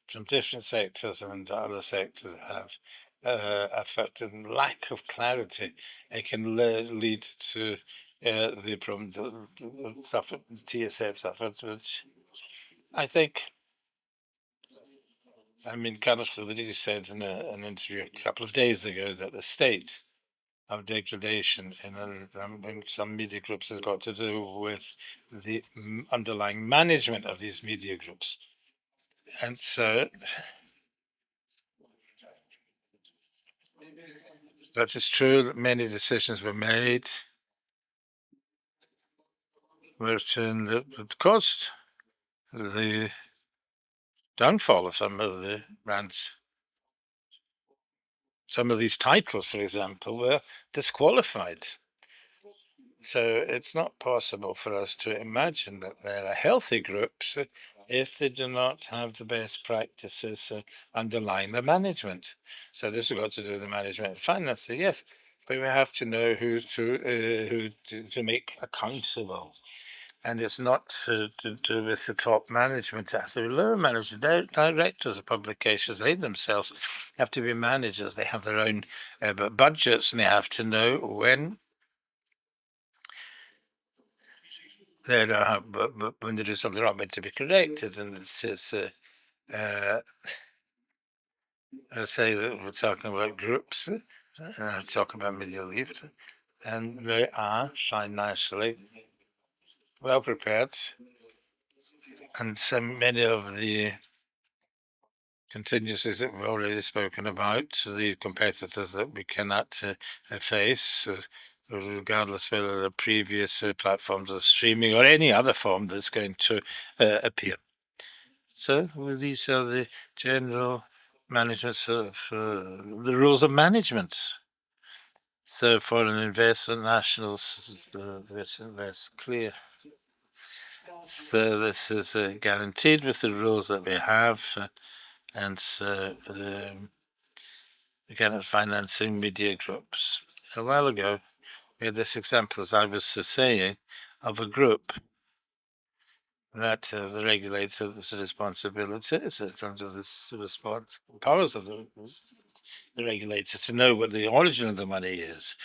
from different sectors and other sectors have affected lack of clarity? It can lead to the problem the TSF suffered, which I think, I mean, Carlos Rodriguez said in an interview a couple of days ago that the state of degradation in some media groups has got to do with the underlying management of these media groups. And so that is true that many decisions were made which caused the downfall of some of the brands. Some of these titles, for example, were disqualified. So it's not possible for us to imagine that there are healthy groups if they do not have the best practices underlying the management. So this has got to do with the management and finance, yes, but we have to know who to make accountable. And it's not to do with the top management, it has to be lower management. Directors of publications, they themselves have to be managers. They have their own budgets, and they have to know when when there is something wrong, meant to be corrected. And this is, I say that we're talking about groups, talk about media left, and they are financially well prepared. And so many of the contingencies that we've already spoken about, the competitors that we cannot face, regardless whether the previous platforms of streaming or any other form that's going to appear. So these are the general managements of the rules of management. So foreign investment, nationals, less clear. So this is guaranteed with the rules that we have, and so again, financing media groups. A while ago, we had this example, as I was saying, of a group that the regulator has a responsibility, so it's under this powers of the regulator to know what the origin of the money is,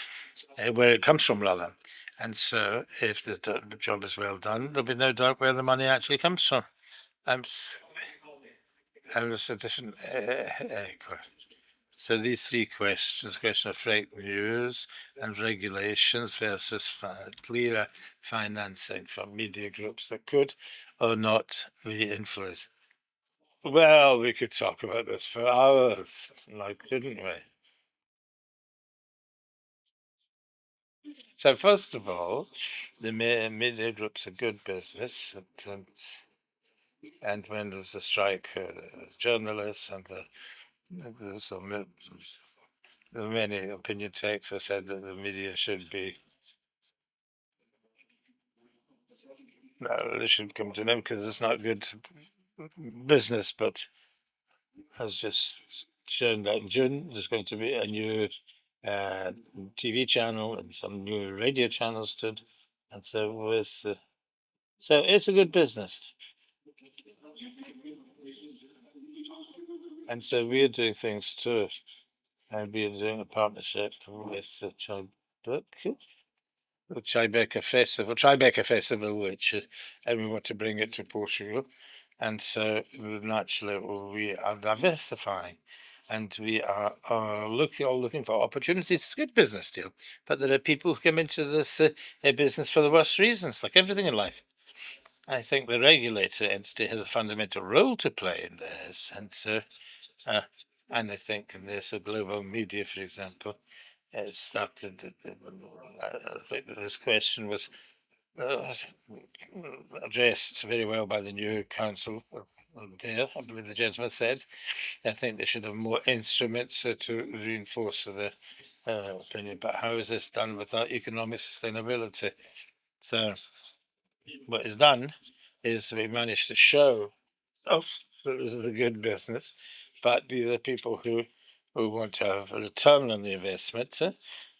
where it comes from, rather. And so, if the job is well done, there'll be no doubt where the money actually comes from. And it's a different So these three questions, question of fake news and regulations versus clearer financing for media groups that could or not be influenced. Well, we could talk about this for hours, like, couldn't we? So first of all, the media groups are good business, and when there's a strike, journalists and many opinion takes have said that the media should be they should come to an end because it's not good business. But as just shown that in June, there's going to be a new TV channel and some new radio channels stood, and so so it's a good business. And so we're doing things too, and we're doing a partnership with the Tribeca Festival, which and we want to bring it to Portugal, and so naturally we are diversifying, and we are looking for opportunities. It's a good business deal, but there are people who come into this business for the worst reasons, like everything in life. I think the regulator entity has a fundamental role to play in this, and so, and I think there's a global media, for example, started. I think that this question was addressed very well by the new council there. I believe the gentleman said. I think they should have more instruments to reinforce the opinion. But how is this done without economic sustainability? So what is done is we managed to show, that this is a good business, but these are people who want to have a return on the investment,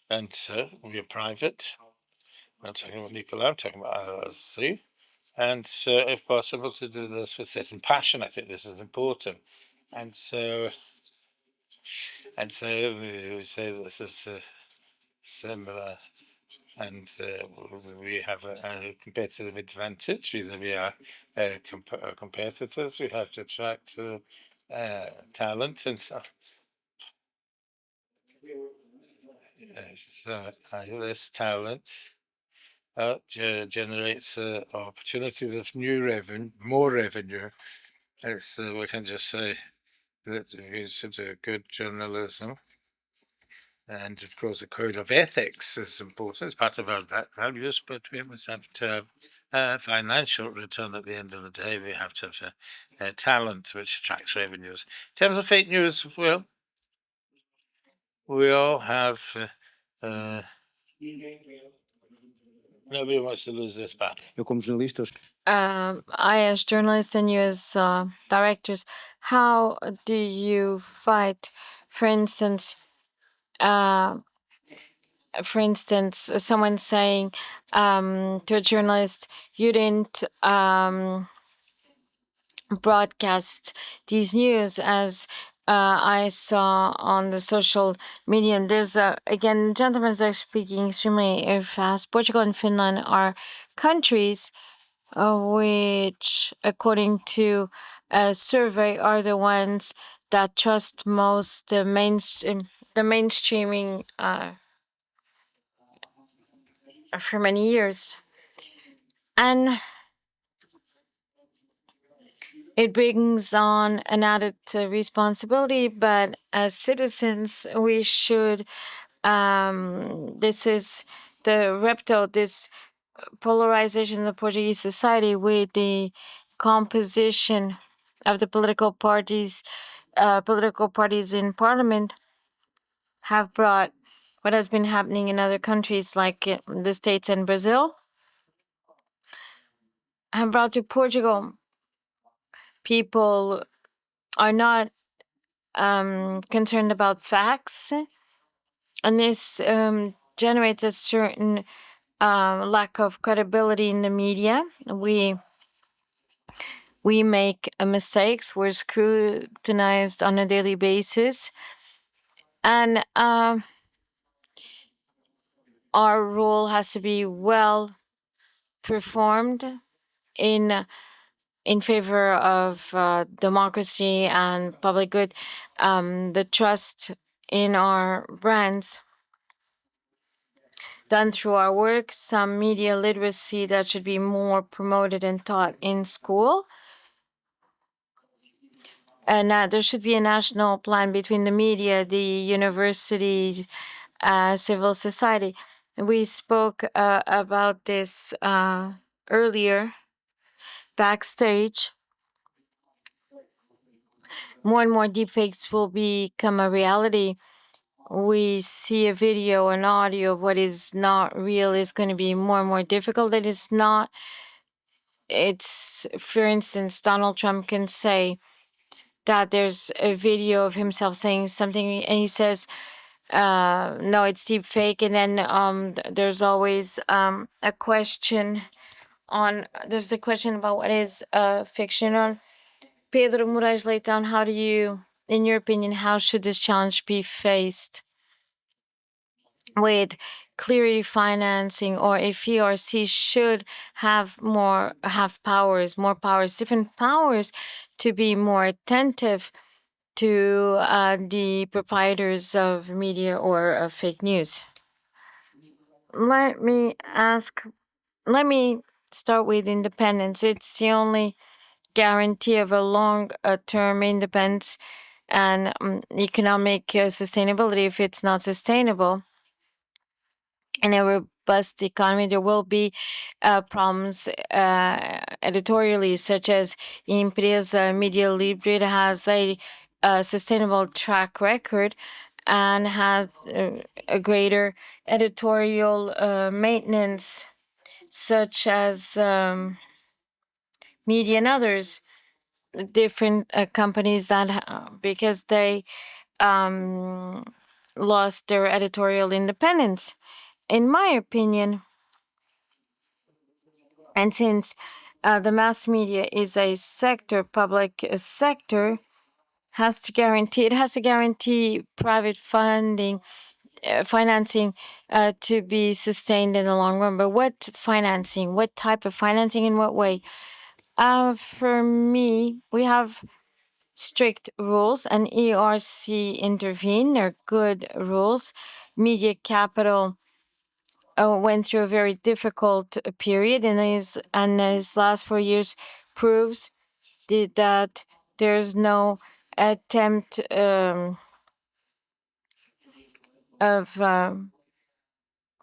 and we're private. I'm talking about Nicola, I'm talking about us three. And if possible, to do this with certain passion. I think this is important. And so we say this is similar, and we have a competitive advantage vis-a-vis our competitors. We have to attract talent and stuff. So this talent generates opportunities of new revenue, more revenue. We can just say that it's a good journalism. And of course, the code of ethics is important. It's part of our values, but we must have to have financial return at the end of the day. We have to have talent, which attracts revenues. In terms of fake news, well, we all have. Nobody wants to lose this battle.
Eu, como jornalista,
I, as journalists and you as directors, how do you fight, for instance, someone saying to a journalist, you didn't broadcast these news, as I saw on the social media. There's again, gentlemen are speaking extremely fast. Portugal and Finland are countries which, according to a survey, are the ones that trust most the mainstreaming for many years. And It brings on an added responsibility, but as citizens, we should. This is this polarization of the Portuguese society with the composition of the political parties in parliament have brought what has been happening in other countries like the States and Brazil, have brought to Portugal. People are not concerned about facts, and this generates a certain lack of credibility in the media. We make mistakes. We're scrutinized on a daily basis, and our role has to be well performed in favor of democracy and public good. The trust in our brands done through our work, some media literacy that should be more promoted and taught in school. And there should be a national plan between the media, the universities, civil society. We spoke about this earlier backstage. More and more deepfakes will become a reality. We see a video, an audio of what is not real is going to be more and more difficult. It's, for instance, Donald Trump can say that there's a video of himself saying something and he says, no, it's deep fake. And then there's always a question there's the question about what is fiction. Pedro Moraes Leitão, how do you, in your opinion, how should this challenge be faced? With clearly financing, or if he or she should have more powers, different powers to be more attentive to the proprietors of media or of fake news. Let me start with independence. It's the only guarantee of a long-term independence and economic sustainability. If it's not sustainable in a robust economy, there will be problems editorially, such as Empresa Media Libre has a sustainable track record and has a greater editorial maintenance, such as media and others, different companies that because they lost their editorial independence. In my opinion, and since the mass media is a sector, public sector, has to guarantee private financing to be sustained in the long run. But what financing? What type of financing? In what way? For me, we have strict rules, and ERC intervene. They're good rules. Media capital went through a very difficult period, and his last 4 years proves that there's no attempt of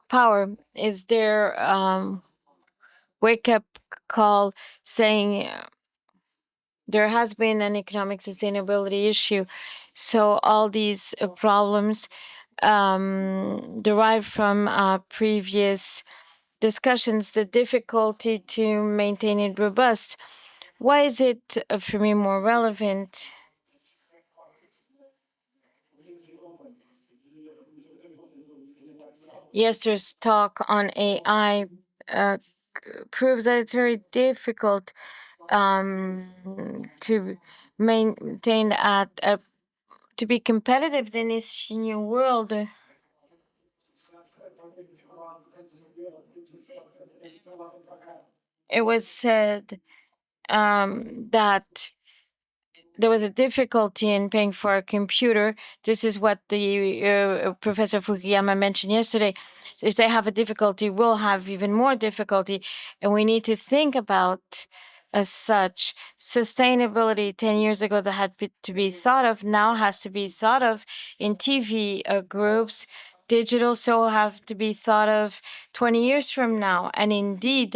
power. Is there wake-up call saying there has been an economic sustainability issue? So all these problems derive from previous discussions, the difficulty to maintain it robust. Why is it for me more relevant? Yesterday's talk on AI proves that it's very difficult to maintain to be competitive in this new world. It was said that there was a difficulty in paying for a computer. This is what the Professor Fukuyama mentioned yesterday. If they have a difficulty, we'll have even more difficulty. And we need to think about as such. Sustainability 10 years ago that had to be thought of now has to be thought of in TV groups. Digital so have to be thought of 20 years from now. And indeed,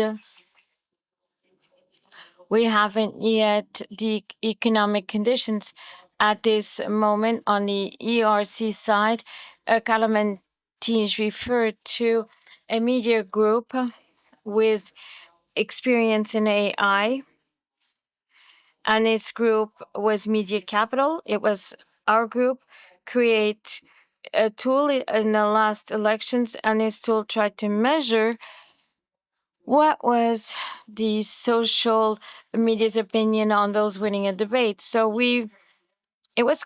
we haven't yet the economic conditions at this moment on the ERC side. Calamantis referred to a media group with experience in AI, and its group was Media Capital. It was our group create a tool in the last elections, and this tool tried to measure what was the social media's opinion on those winning a debate. So it was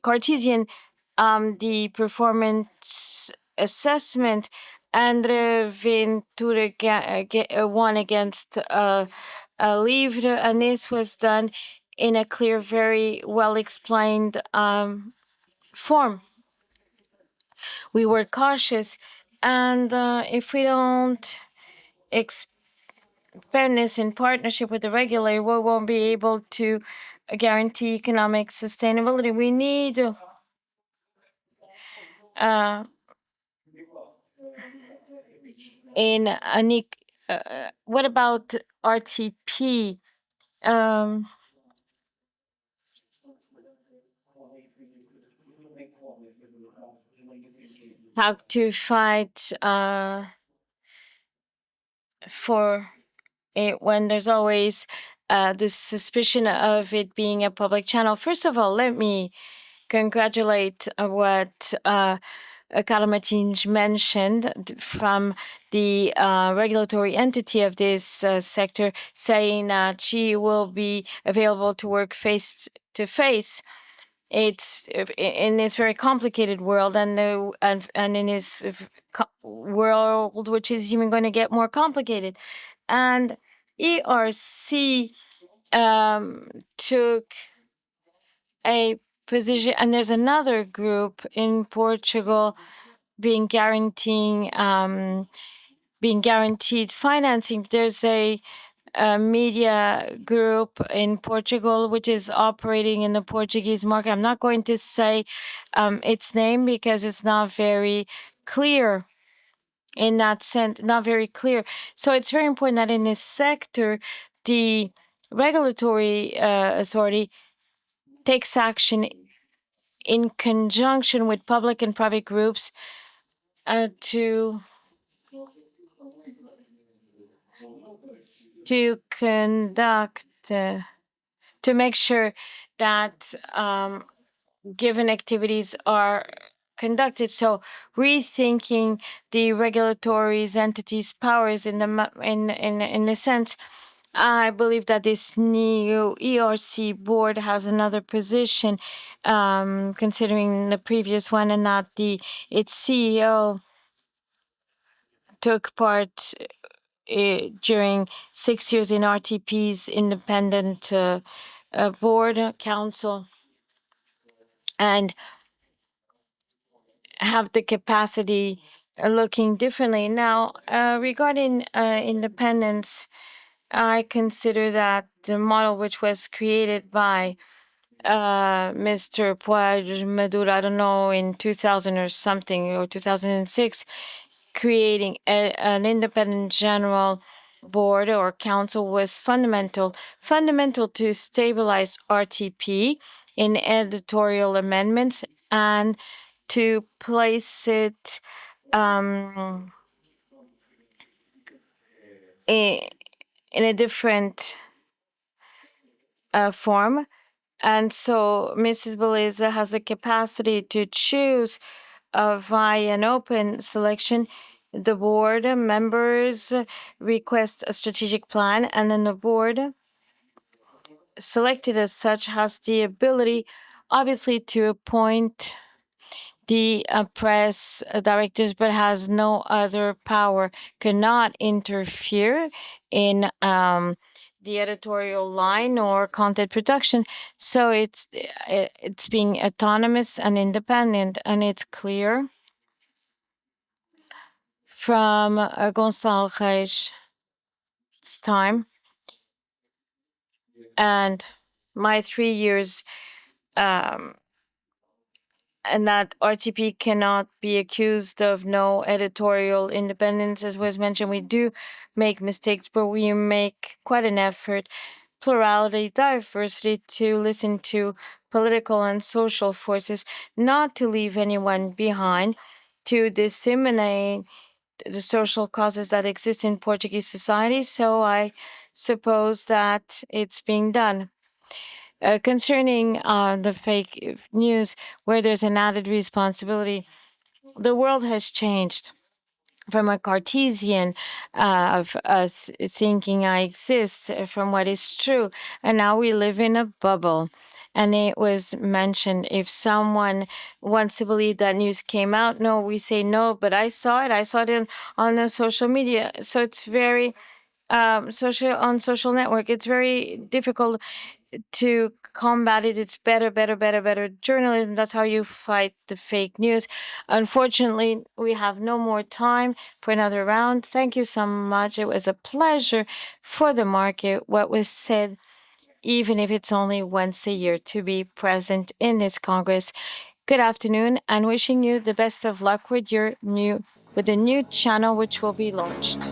Cartesian, the performance assessment, and Ventura won against Livre, and this was done in a clear, very well explained form. We were cautious, and if we don't fairness in partnership with the regulator, we won't be able to guarantee economic sustainability. We need what about RTP? How to fight for it when there's always the suspicion of it being a public channel. First of all, let me congratulate what Calamantis mentioned from the regulatory entity of this sector, saying that she will be available to work face to face. It's in this very complicated world, and in this world which is even going to get more complicated. And ERC took a position, and there's another group in Portugal being guaranteed financing. There's a media group in Portugal which is operating in the Portuguese market. I'm not going to say its name because it's not very clear in that sense, not very clear. So it's very important that in this sector, the regulatory authority takes action in conjunction with public and private groups to conduct, to make sure that given activities are conducted. So rethinking the regulatory entities' powers in the sense, I believe that this new ERC board has another position, considering the previous one, and that its CEO took part during 6 years in RTP's independent board council, and have the capacity looking differently. Now, regarding independence, I consider that the model which was created by Mr. Puig Maduro, I don't know, in 2000 or something, or 2006, creating an independent general board or council was fundamental to stabilize RTP in editorial amendments and to place it in a different form. And so Mrs. Beleza has the capacity to choose via an open selection. The board members request a strategic plan, and then the board, selected as such, has the ability, obviously, to appoint the press directors, but has no other power, cannot interfere in the editorial line or content production. So it's being autonomous and independent, and it's clear from Gonçalo Reis' time and my 3 years, and that RTP cannot be accused of no editorial independence. As was mentioned, we do make mistakes, but we make quite an effort, plurality, diversity, to listen to political and social forces, not to leave anyone behind, to disseminate the social causes that exist in Portuguese society. So I suppose that it's being done. Concerning the fake news, where there's an added responsibility, the world has changed from a Cartesian of thinking I exist from what is true, and now we live in a bubble. And it was mentioned, if someone wants to believe that news came out, no, we say no, but I saw it. I saw it on the social media. So it's very social network. It's very difficult to combat it. It's better journalism. That's how you fight the fake news. Unfortunately, we have no more time for another round. Thank you so much. It was a pleasure for the market, what was said, even if it's only once a year, to be present in this Congress. Good afternoon, and wishing you the best of luck with the new channel which will be launched.